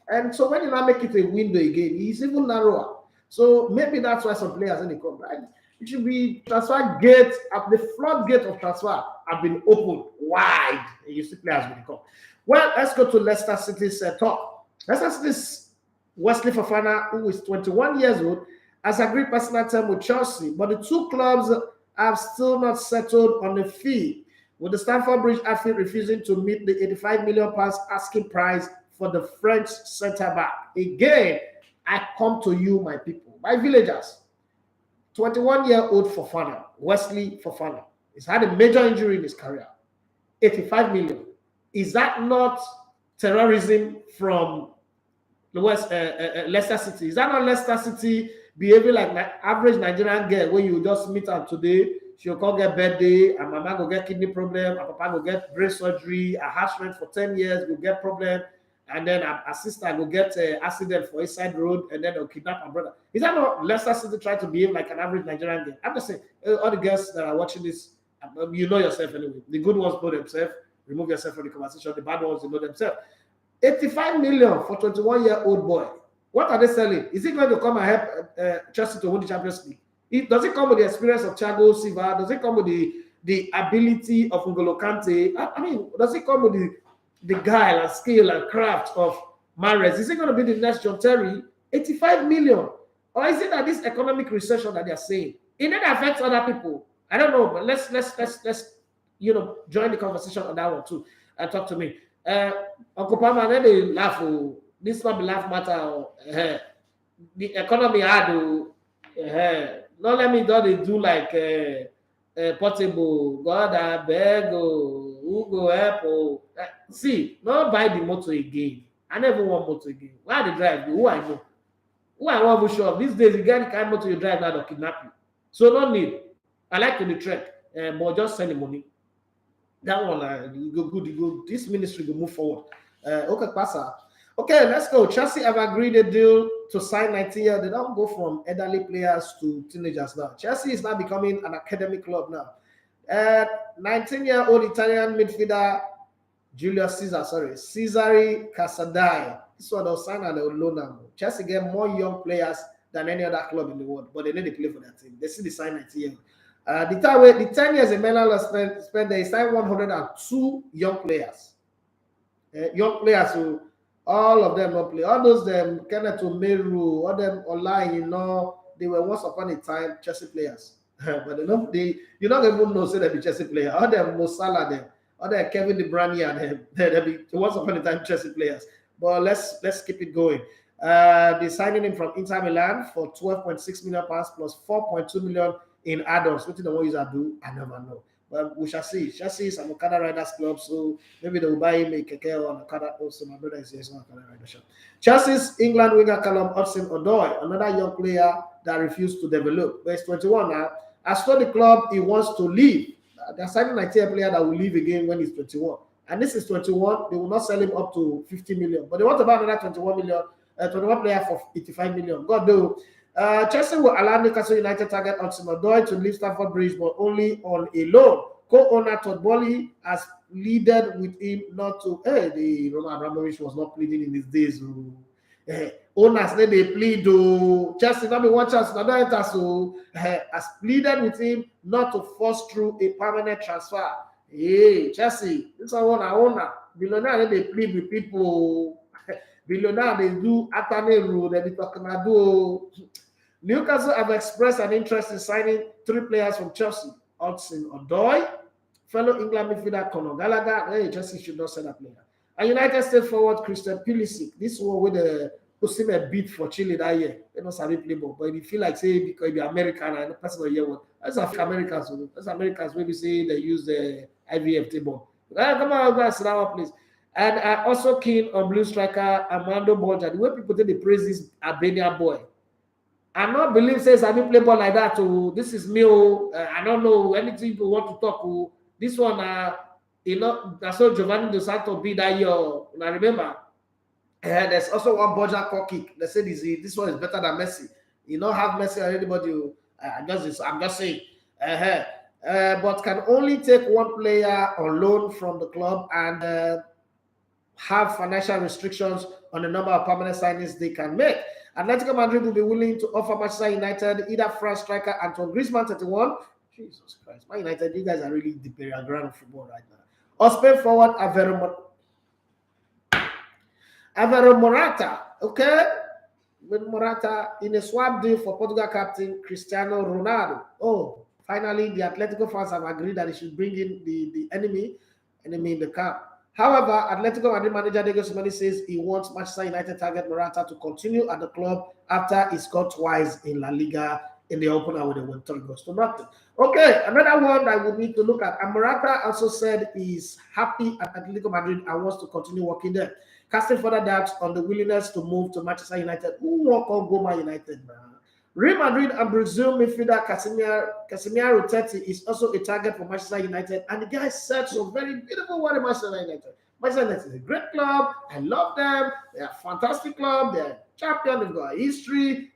And so when you now make it a window again, it's even narrower. So maybe that's why some players in the come, right? It should be transfer gate, the floodgate of transfer have been opened wide. And you see players will come. Well, let's go to Leicester City's talk. Leicester City's Wesley Fofana, who is 21 years old, has agreed personal term with Chelsea, but the two clubs have still not settled on the fee, with the Stamford Bridge outfit refusing to meet the £85 million asking price for the French centre-back. Again, I come to you, my people, my villagers. 21-year-old Fofana, Wesley Fofana, he's had a major injury in his career. 85 million. Is that not terrorism from the Leicester City? Is that not Leicester City behaving like average Nigerian girl when you just meet her today? She'll come get birthday, and mama go get kidney problem, and papa go get brain surgery, a heart rate for 10 years will get problem, and then a sister will get an accident for East Side Road, and then they'll kidnap her brother. Is that not Leicester City trying to behave like an average Nigerian girl? I'm just saying, all the girls that are watching this, you know yourself anyway. The good ones know themselves. Remove yourself from the conversation. The bad ones, they know themselves. 85 million for 21-year-old boy. What are they selling? Is he going to come and help Chelsea to win the Champions League? Does it come with the experience of Thiago Silva? Does it come with the ability of N'Golo Kante? I mean, does it come with the guile and skill and craft of Mahrez? Is it going to be the next John Terry? 85 million. Or is it that this economic recession that they're saying, it then affects other people? I don't know, but let's join the conversation on that one too and talk to me. Uncle Palmer, then they laugh. This not be laugh matter. The economy hard. Not let me do like Portable. God, I beg. Who go help? See, not buy the motor again. I never want motor again. Why they drive? Who I know? Who I want to show up? These days, you get the kind of motor you drive now, they'll kidnap you. So no need. I like to the trek, but just send the money. That one, you go good. You go. This ministry will move forward. Okay, Pasa. Okay, let's go. Chelsea have agreed a deal to sign 19-year. They don't go from elderly players to teenagers now. Chelsea is now becoming an academic club now. 19-year-old Italian midfielder Cesare Casadei. This one they'll sign and they'll loan now. Chelsea get more young players than any other club in the world, but they need to play for that team. They see the sign 19 years. The 10 years in Milan spent, they signed 102 young players. Young players who all of them don't play. All those them Kenneth Omeru, all them online, they were once upon a time Chelsea players. But you don't even know say they be Chelsea players. All them Mo Salah them, all them Kevin De Bruyne and they be once upon a time Chelsea players. But let's keep it going. They signing him from Inter Milan for £12.6 million plus 4.2 million in add-ons. What do the ones I do? I never know. But we shall see. Chelsea is an Okada Riders club, so maybe they will buy him a Kehrer or an Okada. Also, my brother is here, so Okada Riders. Chelsea's England winger Callum Hudson-Odoi, another young player that refused to develop. But he's 21 now. As for the club, he wants to leave. they're signing a 90 player that will leave again when he's 21. And this is 21. They will not sell him up to 50 million. But they want to buy another 21 million, 21 player for 85 million. God no. Chelsea will allow Newcastle United target Hudson-Odoi to leave Stamford Bridge, but only on a loan. Co-owner Todd Boehly has pleaded with him not to. The Roman Abramovich was not pleading in these days. Owners then they plead to Chelsea, not be one chance, another enter, so has pleaded with him not to force through a permanent transfer. Hey, Chelsea, this is one owner. Billionaire they plead with people. Billionaire they do Atane rule, they be talking about do. Newcastle have expressed an interest in signing 3 players from Chelsea. Hudson-Odoi, fellow England midfielder Conor Gallagher. Hey, Chelsea should not sell that player. And United States forward Christian Pulisic. This one with the Osimhen beat for Chile that year. They don't sabi play ball, but if you feel like say because be American and the person of year one, that's Americans. That's Americans maybe say they use the IVF table. Come on, guys, sit down, please. And also keen on blue striker Armando Broja. The way people take the praise this Albania boy. I not believe says I didn't play ball like that. Oh, this is me. I don't know anything people want to talk. Oh, this one, that's what Giovanni Dos Santos be that year. I remember. There's also one Broja core kick. They said this one is better than Messi. You don't have Messi or anybody. I'm just saying. But can only take 1 player on loan from the club and have financial restrictions on the number of permanent signings they can make. Atletico Madrid will be willing to offer Manchester United either France striker Antoine Griezmann 31. Jesus Christ, Man United, you guys are really the burial ground of football right now. Or Spain forward Alvaro Morata, okay? With Morata in a swap deal for Portugal captain Cristiano Ronaldo. Oh, finally, the Atletico fans have agreed that they should bring in the enemy in the camp. However, Atletico Madrid manager Diego Simeone says he wants Manchester United target Morata to continue at the club after he scored twice in La Liga in the opener with a 1-3 goals to nothing. Okay, another one that we need to look at. And Morata also said he's happy at Atletico Madrid and wants to continue working there. Casting further doubts on the willingness to move to Manchester United. Who walk on Goma United now? Real Madrid and Brazil midfielder Casemiro 30 is also a target for Manchester United, and the guy said so very beautiful word in Manchester United. Manchester United is a great club. I love them. They're a fantastic club. They're champion. They've got a history.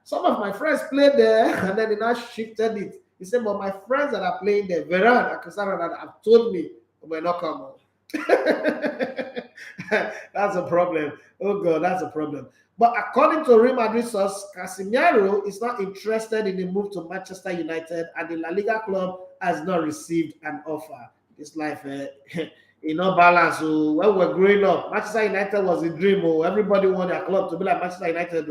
Some of my friends played there, and then they now shifted it. He said, but my friends that are playing there, Veran and Cristiano Ronaldo, have told me we're not coming. That's a problem. Oh God, that's a problem. But according to Real Madrid source, Casemiro is not interested in the move to Manchester United, and the La Liga club has not received an offer. This life, balance. So when we were growing up, Manchester United was a dream. Everybody wanted their club to be like Manchester United.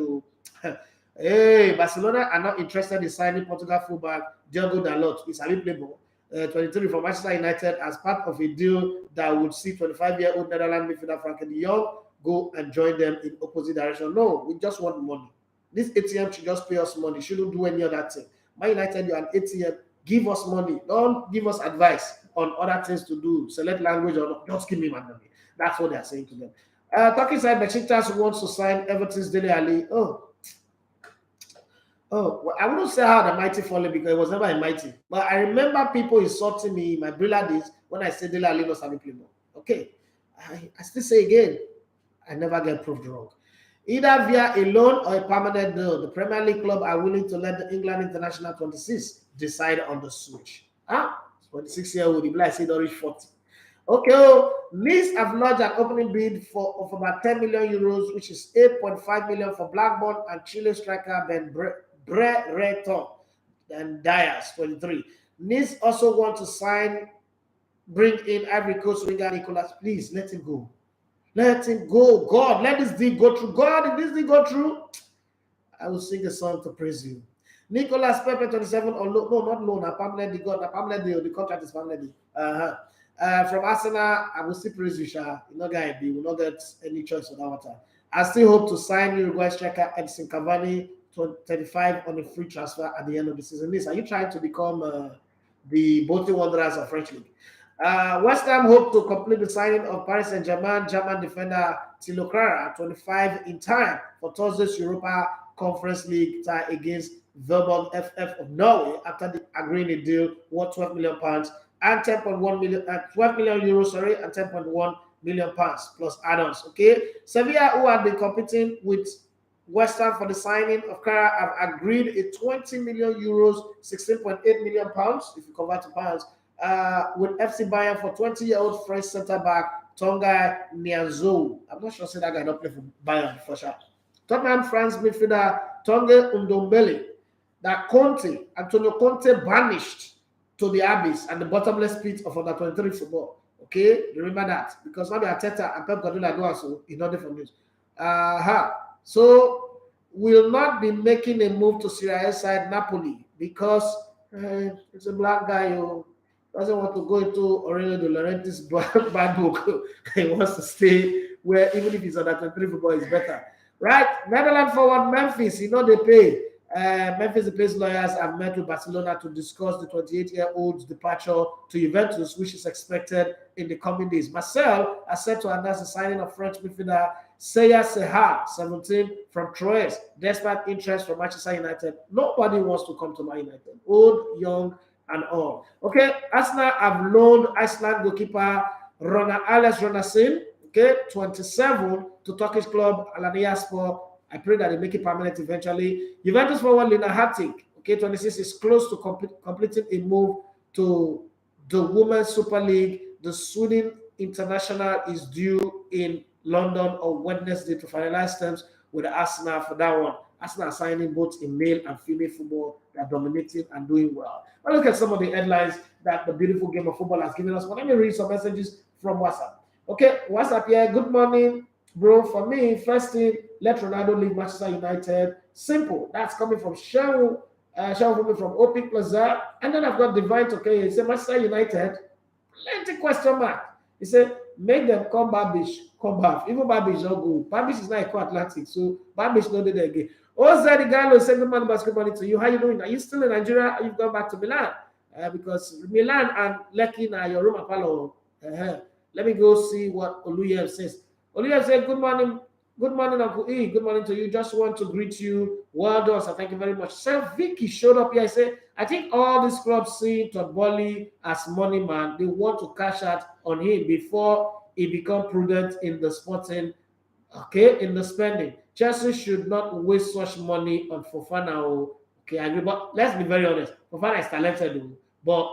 Hey, Barcelona are not interested in signing Portugal fullback Diogo Dalot. He's a playable. 23 from Manchester United as part of a deal that would see 25-year-old Netherlands midfielder Frankie de Jong go and join them in opposite direction. No, we just want money. This ATM should just pay us money. Shouldn't do any other thing. Man United, you're an ATM. Give us money. Don't give us advice on other things to do. Select language or not. Just give me my money. That's what they're saying to them. Talking side, Besiktas wants to sign Everton's Dele Alli. Well, I wouldn't say how the mighty fallen because it was never a mighty. But I remember people insulting me in my brilliant days when I said Dele Alli was having play ball. Okay. I still say again, I never get proved wrong. Either via a loan or a permanent deal, the Premier League club are willing to let the England International 26 decide on the switch. 26-year-old, if I say don't reach 40. Okay, Leeds have lodged an opening bid of about 10 million euros, which is 8.5 million for Blackburn and Chile striker Ben Brereton and Dias, 23. Leeds also want to bring in Ivory Coast winger Nicolas. Please, let him go. Let him go. God, let this deal go through. God, if this deal go through, I will sing a song to praise you. Nicolas Pepe, 27, on loan. No, not loan. A permanent deal. A permanent deal. The contract is permanent deal. From Arsenal, I will still praise you, Sha. You know, guy, we will not get any choice for that water. I still hope to sign Uruguay striker Edson Cavani, 35 on a free transfer at the end of the season. Liz, are you trying to become the Bolton Wanderers of French League? West Ham hope to complete the signing of Paris Saint-Germain German defender Thilo Kehrer, 25, in time for Thursday's Europa Conference League tie against Verborg FF of Norway after agreeing a deal worth £12 million and 10.1 million, 12 million euros, sorry, and 10.1 million pounds plus add-ons. Okay, Sevilla, who had been competing with West Ham for the signing of Kehrer, have agreed a 20 million euros, 16.8 million pounds, if you convert to pounds, with FC Bayern for 20-year-old French centre back Tonga Nianzou. I'm not sure that guy don't play for Bayern for sure. Tottenham France midfielder Tonga Ndombele that Antonio Conte banished to the abyss and the bottomless pit of under 23 football. Okay, remember that, because now the Arteta and Pep Guardiola do also in order for news. So will not be making a move to Serie A side Napoli because it's a black guy who doesn't want to go into Aurelio De Laurentiis' bad book. He wants to stay where even if he's under 23 football is better. Right, Netherlands forward Memphis, they pay. Memphis Depay's lawyers have met with Barcelona to discuss the 28-year-old's departure to Juventus, which is expected in the coming days. Marcel has set to announce the signing of French midfielder Seya Sehar, 17, from Troyes. Despite interest from Manchester United, nobody wants to come to Man United, old, young, and all. Okay, Arsenal have loaned Iceland goalkeeper Alex Ronasin, 27, to Turkish club Alanya. I pray that they make it permanent eventually. Juventus forward Lina Hatic, 26, is close to completing a move to the Women's Super League. The Sweden international is due in London on Wednesday to finalize terms with Arsenal for that one. Arsenal are signing both in male and female football. They're dominating and doing well. But look at some of the headlines that the beautiful game of football has given us. But let me read some messages from WhatsApp. Okay, WhatsApp here. Good morning, bro. For me, first thing, let Ronaldo leave Manchester United. Simple. That's coming from Shehu from OP Plaza. And then I've got Divine Toke. He said, Manchester United, plenty question mark. He said, make them come Babish, come back. Even Babish is not good. Babish is not a co-Atlantic, so Babish not there again. Ozzy Gallo, say good morning, basketball to you. How you doing? Are you still in Nigeria? Or you've gone back to Milan? Because Milan and Lekki are your room apalo. Let me go see what Oluyev says. Oluyev said, good morning, Uncle E. Good morning to you. Just want to greet you. Well done, so thank you very much. So Vicky showed up here. I said, I think all these clubs see Todd Boehly as money man. They want to cash out on him before he become prudent in the sporting, in the spending. Chelsea should not waste such money on Fofana. Okay, I agree. But let's be very honest. Fofana is talented. But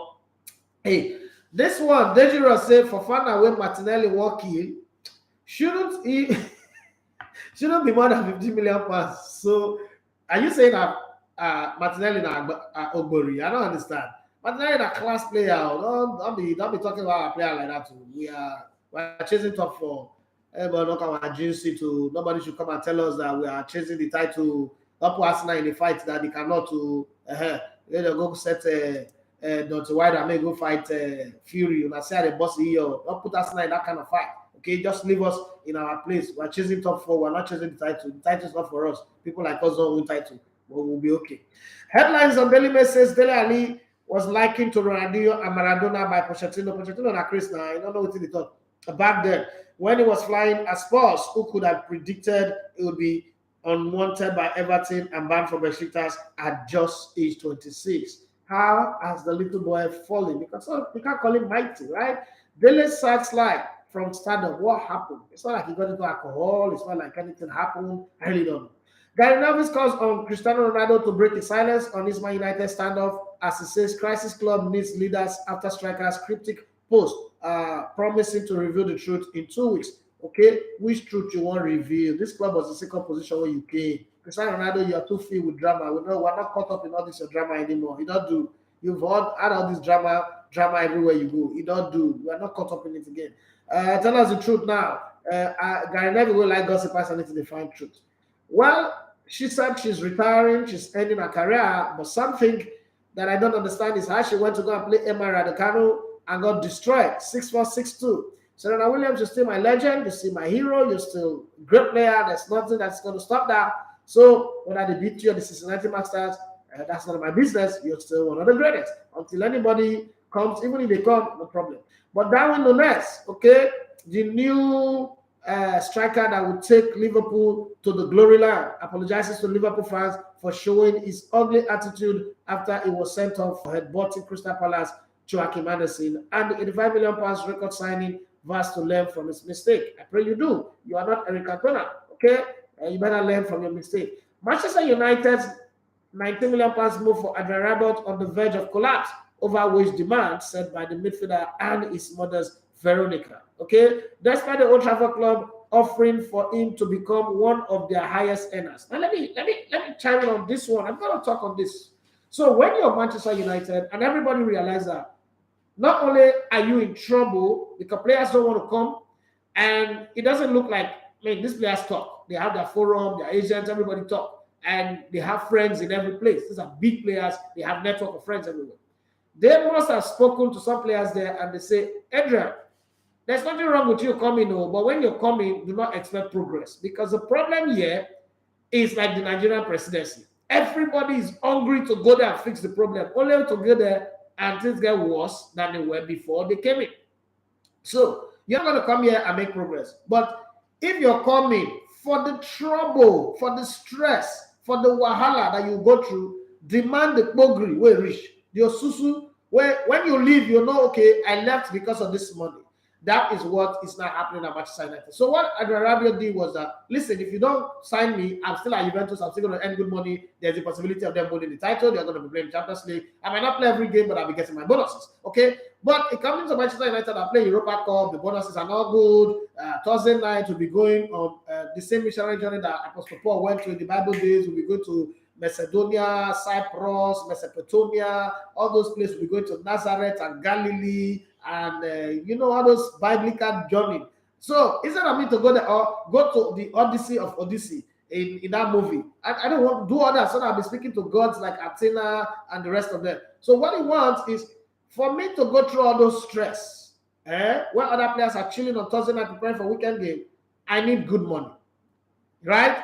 hey, this one, Dangerous said Fofana when Martinelli walk in, shouldn't he shouldn't be more than 50 million pounds. So are you saying that Martinelli na Ogbori? I don't understand. Martinelli is a class player. Don't be talking about a player like that. We are chasing top four. Everybody not our agency to nobody should come and tell us that we are chasing the title. Not put Arsenal in the fight that they cannot to they go set Dr. White and may go fight Fury. And I say the boss here, don't put Arsenal in that kind of fight. Okay, just leave us in our place. We're chasing top four. We're not chasing the title. The title is not for us. People like us don't win title, but we'll be okay. Headlines on Daily Mail says Dele Alli was likened to Ronaldo and Maradona by Pochettino. Pochettino and Chris now, I don't know what he thought. Back then, when he was flying as Spurs, who could have predicted it would be unwanted by Everton and banned from Besiktas at just age 26. How has the little boy fallen? Because we can't call him mighty, right? Dele Sachs like from stardom. What happened? It's not like he got into alcohol. It's not like anything happened. I really don't know. Gary Neville calls on Cristiano Ronaldo to break his silence on his Man United standoff as he says crisis club needs leaders after striker's cryptic post promising to reveal the truth in 2 weeks. Okay, which truth you want to reveal? This club was the second position where you came. Cristiano Ronaldo, you are too filled with drama. We're not caught up in all this your drama anymore. You don't do. You've had all this drama everywhere you go. You don't do. We're not caught up in it again. Tell us the truth now. Gary Neville will like gossipers and need to find truth. Well, she said she's retiring, she's ending her career, but something that I don't understand is how she went to go and play Emma Raducanu and got destroyed, 6-4, 6-2. Serena Williams, you're still my legend, you're still my hero, you're still a great player, there's nothing that's going to stop that. So whether they beat you at the Cincinnati Masters, that's none of my business, you're still one of the greatest. Until anybody comes, even if they come, no problem. But Darwin Nunes, okay, the new striker that would take Liverpool to the glory line. Apologizes to Liverpool fans for showing his ugly attitude after he was sent off for headbutting Crystal Palace Joachim Anderson, and the £85 million record signing vows to learn from his mistake. I pray you do. You are not Eric Cantona, okay? You better learn from your mistake. Manchester United's £19 million move for Adrian Rabiot on the verge of collapse over wage demand set by the midfielder and his mother's Veronica. Okay, despite the Old Trafford club offering for him to become one of their highest earners. Now let me chime in on this one. I'm going to talk on this. So when you're Manchester United and everybody realizes that not only are you in trouble because players don't want to come, and it doesn't look like, these players talk. They have their forum, their agents, everybody talk, and they have friends in every place. These are big players. They have network of friends everywhere. They must have spoken to some players there, and they say, Adrian, there's nothing wrong with you coming, but when you're coming, do not expect progress. Because the problem here is like the Nigerian presidency. Everybody is hungry to go there and fix the problem, only to go there and things get worse than they were before they came in. So you're going to come here and make progress. But if you're coming for the trouble, for the stress, for the wahala that you go through, demand the bogri where rich. Your susu, where when you leave, you know, okay, I left because of this money. That is what is not happening at Manchester United. So what Adrian Rabiot did was that, listen, if you don't sign me, I'm still at Juventus, I'm still going to earn good money. There's a possibility of them holding the title. They're going to be playing Champions League. I might not play every game, but I'll be getting my bonuses. Okay? But it comes to Manchester United that play Europa Cup. The bonuses are not good. Thursday night will be going on the same missionary journey that Apostle Paul went through in the Bible days. We'll be going to Macedonia, Cyprus, Mesopotamia, all those places. We're going to Nazareth and Galilee, and all those biblical journey. So instead of me to go there or go to the Odyssey of Odyssey in that movie, I don't want to do all that. So I'll be speaking to gods like Athena and the rest of them. So what he wants is for me to go through all those stress, when other players are chilling on Thursday night preparing for weekend game. I need good money, right?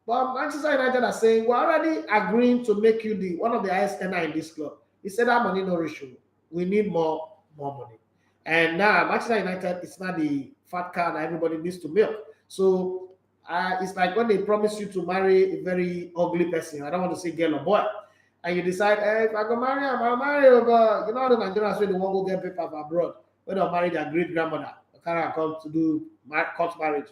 But Manchester United are saying, we're already agreeing to make you one of the highest earner in this club. He said that money no ratio. We need more money. And now Manchester United is not the fat cow that everybody needs to milk. So it's like when they promise you to marry a very ugly person. I don't want to say girl or boy. And you decide, if I go marry him, I'll marry him. You know the Nigerians when they want to go get paper abroad. When they marry their great grandmother, they can't come to do court marriage.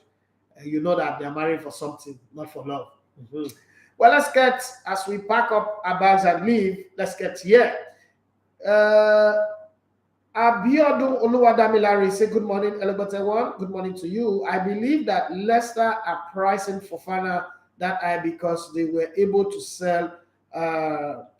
You know that they're married for something, not for love. Mm-hmm. Well, let's get, as we pack up our bags and leave, let's get here. Abiodun Oluwadamilari say, good morning, Elevator One. Good morning to you. I believe that Leicester are pricing Fofana that high because they were able to sell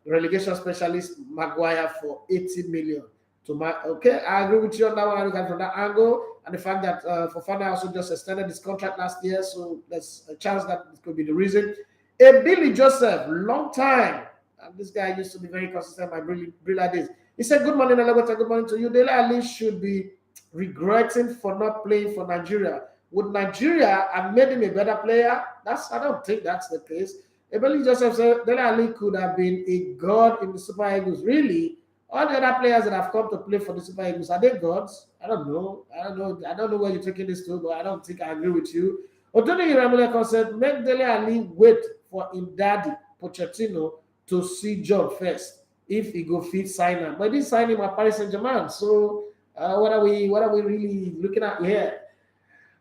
relegation specialist Maguire for 80 million. Okay, I agree with you on that one. I look at from that angle, and the fact that Fofana also just extended his contract last year, so there's a chance that it could be the reason. Billy Joseph, long time, and this guy used to be very consistent by brilliant days. He said, good morning, Alabata. Good morning to you. Dele Alli should be regretting for not playing for Nigeria. Would Nigeria have made him a better player? I don't think that's the case. Billy Joseph said Dele Alli could have been a god in the Super Eagles. Really? All the other players that have come to play for the Super Eagles, are they gods? I don't know. I don't know where you're taking this to, but I don't think I agree with you. Otoni Iramuleko said, make Dele Alli wait for him daddy, Pochettino, to see job first. If he go fit sign him. But he didn't sign him at Paris Saint-Germain. So what are we really looking at here?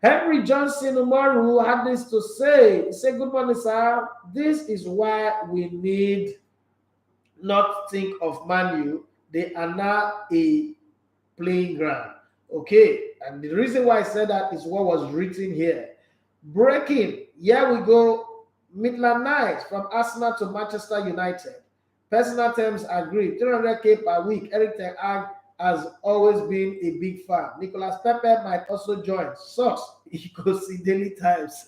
Henry Johnson Umaru had this to say. He said, good morning, sir. This is why we need not think of Man U. They are now a playing ground. Okay. And the reason why I said that is what was written here. Breaking. Here we go. Midland Knights from Arsenal to Manchester United. Personal terms agreed. 300k per week. Eric Ten Hag has always been a big fan. Nicolas Pepe might also join. Sucks. You could see Daily Times.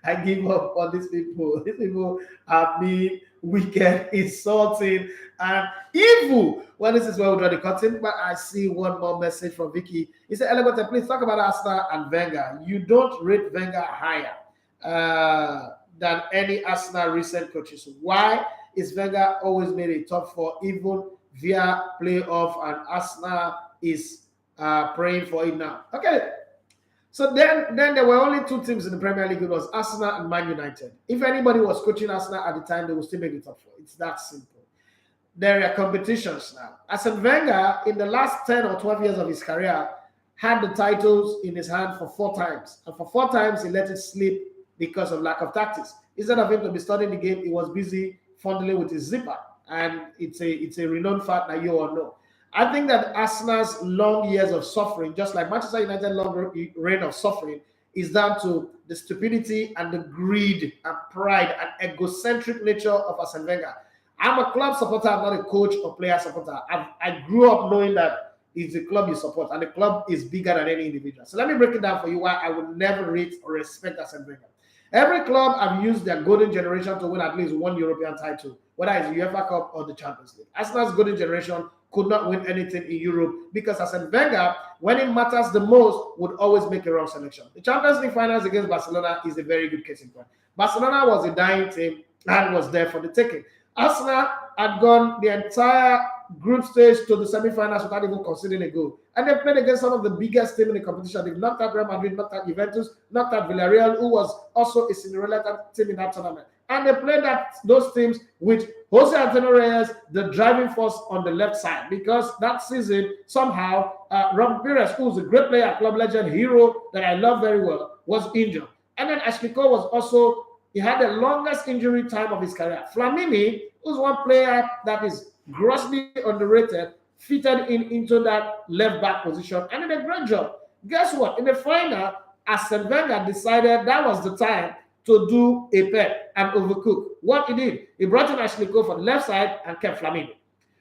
I give up on these people. These people are being wicked, insulting, and evil. Well, this is where we draw the curtain. But I see one more message from Vicky. He said, Elevator, please talk about Arsenal and Wenger. You don't rate Wenger higher than any Arsenal recent coaches. Why is Wenger always made a top four, even via playoff, and Arsenal is praying for it now? Okay. So then there were only two teams in the Premier League. It was Arsenal and Man United. If anybody was coaching Arsenal at the time, they would still make the top four. It's that simple. There are competitions now. Arsene Wenger, in the last 10 or 12 years of his career, had the titles in his hand for 4 times. And for 4 times, he let it slip because of lack of tactics. Instead of him to be studying the game, he was busy fondling with his zipper. And it's a renowned fact that you all know. I think that Arsenal's long years of suffering, just like Manchester United's long reign of suffering, is down to the stupidity and the greed and pride and egocentric nature of Arsene Wenger. I'm a club supporter, I'm not a coach or player supporter. I grew up knowing that it's the club you support, and the club is bigger than any individual. So let me break it down for you why I would never rate or respect Arsene Wenger. Every club have used their golden generation to win at least one European title, whether it's the UEFA Cup or the Champions League. Arsenal's golden generation could not win anything in Europe because Arsene Wenger, when it matters the most, would always make a wrong selection. The Champions League finals against Barcelona is a very good case in point. Barcelona was a dying team and was there for the taking. Arsenal had gone the entire group stage to the semi-finals without even conceding a goal. And they played against some of the biggest teams in the competition. They've knocked out Real Madrid, knocked out Juventus, knocked out Villarreal, who was also a Cinderella team in that tournament. And they played those teams with Jose Antonio Reyes, the driving force on the left side, because that season, somehow, Robert Pires, who's a great player, club legend, hero that I love very well, was injured. And then Ashley Cole was also, he had the longest injury time of his career. Flamini, who's one player that is grossly underrated, fitted into that left back position and did a great job. Guess what? In the final, Arsene Wenger decided that was the time to do a pep and overcook. What he did, he brought in Ashley Cole for the left side and kept Flamini.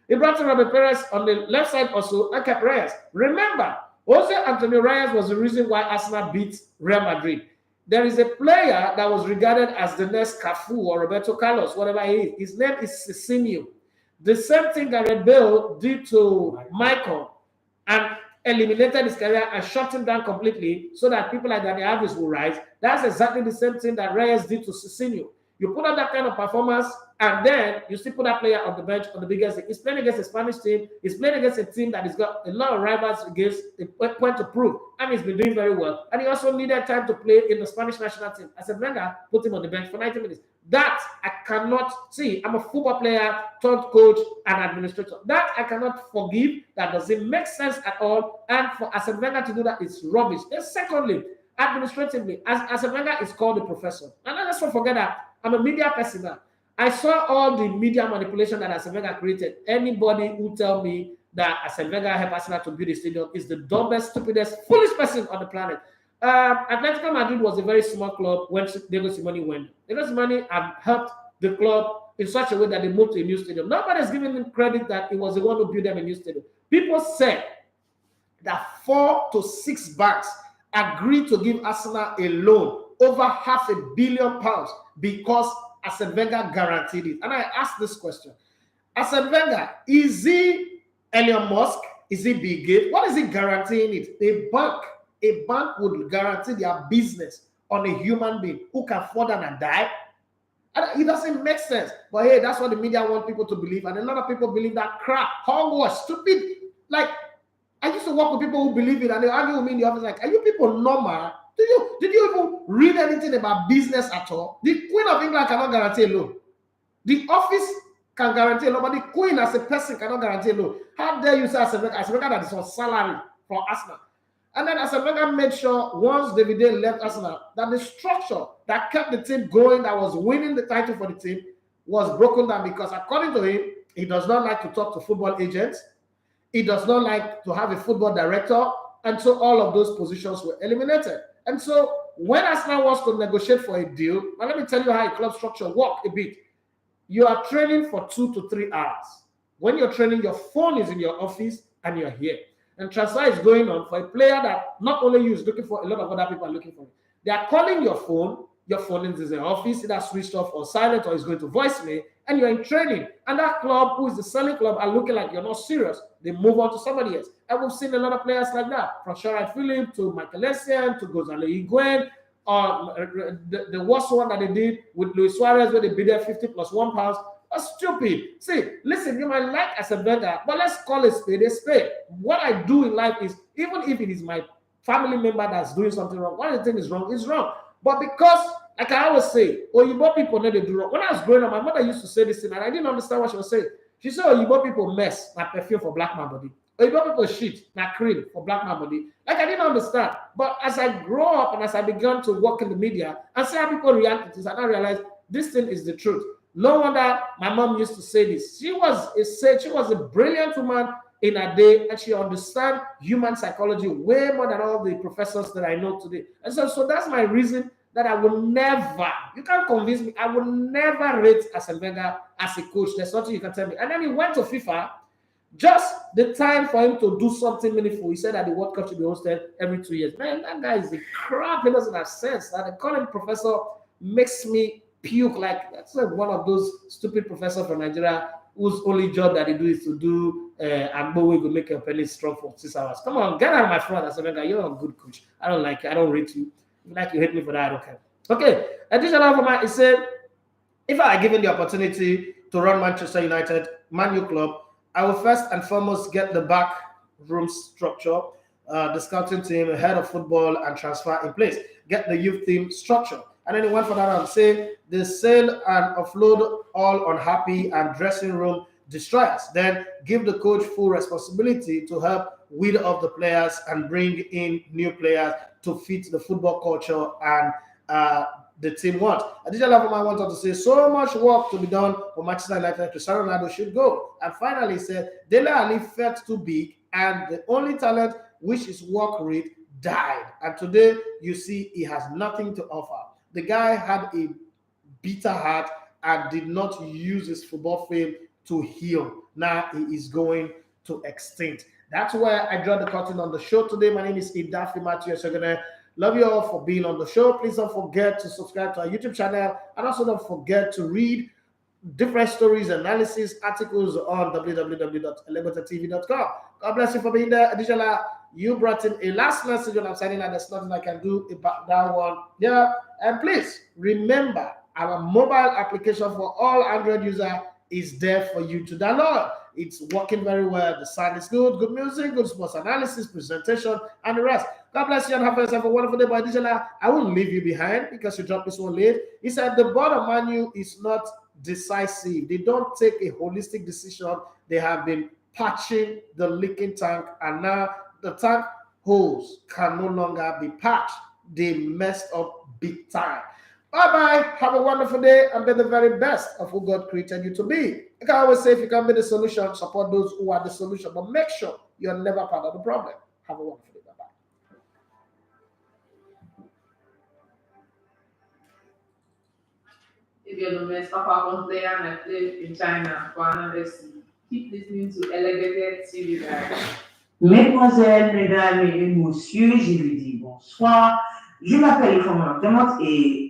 He brought in Robert Pires on the left side also and kept Reyes. Remember, Jose Antonio Reyes was the reason why Arsenal beat Real Madrid. There is a player that was regarded as the next Cafu or Roberto Carlos, whatever he is. His name is Cicinho. The same thing Gareth Bale did to Michael and eliminated his career and shut him down completely so that people like Dani Alves will rise. That's exactly the same thing that Reyes did to Cicinho. You put up that kind of performance, and then you still put that player on the bench on the biggest league. He's playing against a Spanish team. He's playing against a team that has got a lot of rivals against a point to prove, and he's been doing very well. And he also needed time to play in the Spanish national team. Arsene Wenger put him on the bench for 90 minutes. That I cannot see. I'm a football player, turned coach, and administrator. That I cannot forgive. That doesn't make sense at all. And for Arsene Wenger to do that is rubbish. And secondly, administratively, Arsene Wenger is called the professor. And let's not forget that I'm a media person now. I saw all the media manipulation that Arsene Wenger created. Anybody who tell me that Arsene Wenger helped Arsenal to build a stadium is the dumbest, stupidest, foolish person on the planet. Atletico Madrid was a very small club when Diego Simeone went. Diego Simeone have helped the club in such a way that they moved to a new stadium. Nobody's giving him credit that he was the one who built them a new stadium. People said that 4 to 6 banks agreed to give Arsenal a loan over £500 million because Arsene Wenger guaranteed it. And I asked this question. Arsene Wenger, is he Elon Musk? Is he Bill Gates? What is he guaranteeing it? A bank would guarantee their business on a human being who can fall down and die. And it doesn't make sense. But hey, that's what the media want people to believe. And a lot of people believe that crap. Hogwash, stupid. Like, I used to work with people who believe it, and they argue with me in the office like, are you people normal? Did you even read anything about business at all? The Queen of England cannot guarantee a loan. The office can guarantee a loan, but the Queen as a person cannot guarantee a loan. How dare you say Arsene Wenger that is on salary for Arsenal? And then Arsene Wenger made sure once David left Arsenal that the structure that kept the team going, that was winning the title for the team, was broken down because according to him, he does not like to talk to football agents. He does not like to have a football director. And so all of those positions were eliminated. And so when Arsenal wants to negotiate for a deal, now let me tell you how a club structure works a bit. You are training for 2 to 3 hours. When you're training, your phone is in your office and you're here. And transfer is going on for a player that not only you is looking for, a lot of other people are looking for. They are calling your phone is in the office, either switched off or silent or is going to voicemail, and you're in training. And that club, who is the selling club, are looking like you're not serious. They move on to somebody else. And we've seen a lot of players like that, from Sherrod Phillip to Michael Essien to Gonzalo Higuain, or the worst one that they did with Luis Suarez, where they bid there 50 plus £1. That's stupid. See, listen, you might like Arsene Wenger, but let's call it spade a spade. What I do in life is, even if it is my family member that's doing something wrong, when the thing is wrong, it's wrong. But because, like I always say, Oyibo people know they do wrong. When I was growing up, my mother used to say this thing, and I didn't understand what she was saying. She said, Oyibo people mess, my perfume for black man body. Oyibo people shit, my cream for black man body. Like, I didn't understand. But as I grow up and as I began to work in the media and see how people react to this, I now realized this thing is the truth. No wonder my mom used to say this. She was a brilliant woman in her day, and she understands human psychology way more than all the professors that I know today. And so that's my reason that I will never, you can't convince me, I will never rate Arsene Wenger as a coach. There's nothing you can tell me. And then he went to FIFA, just the time for him to do something meaningful. He said that the World Cup should be hosted every 2 years. Man, that guy is a crap. He doesn't have sense. That the calling professor makes me puke. Like, that's like one of those stupid professors from Nigeria whose only job that they do is to do Agbo will make your penny strong for 6 hours. Come on, get out of my front. I said, you're a good coach. I don't like you. I don't rate you. If you like, you hate me for that, I don't care. Okay, additional for my, it said, if I are given the opportunity to run Manchester United, Man U club, I will first and foremost get the back room structure, the scouting team, head of football and transfer in place. Get the youth team structure. And then he went for that and say, they sell and offload all unhappy and dressing room destroyers. Then give the coach full responsibility to help weed off the players and bring in new players to fit the football culture and the team wants. Additional level, I wanted to say, so much work to be done for Manchester United. Cristiano Ronaldo should go. And finally, he said, Dele Alli felt too big, and the only talent which is work rate died. And today, you see, he has nothing to offer. The guy had a bitter heart and did not use his football fame to heal. Now he is going to extinct. That's where I draw the curtain on the show today. My name is Idafi Matthew Esogene. Love you all for being on the show. Please don't forget to subscribe to our YouTube channel, and also don't forget to read different stories, analysis, articles on www.elegotatv.com. God bless you for being there. Additionally, you brought in a last message when I'm signing out. There's nothing I can do about that one. Yeah, and please remember, our mobile application for all Android users is there for you to download. It's working very well. The sound is good, good music, good sports analysis, presentation, and the rest. God bless you and have yourself a wonderful day. But additionally, I won't leave you behind because you dropped this one late. He said the board of Man U is not decisive. They don't take a holistic decision. They have been patching the leaking tank, and now the tank holes can no longer be patched. They messed up big time. Bye-bye. Have a wonderful day and be the very best of who God created you to be. Like I always say, if you can be the solution, support those who are the solution, but make sure you're never part of the problem. Have a wonderful day. Bye-bye. If you're the best Papa player and I play in China for another season, keep listening to Elevated TV Live. Mesdemoiselles, mesdames et messieurs, je vous dis bonsoir. Je m'appelle Fofana et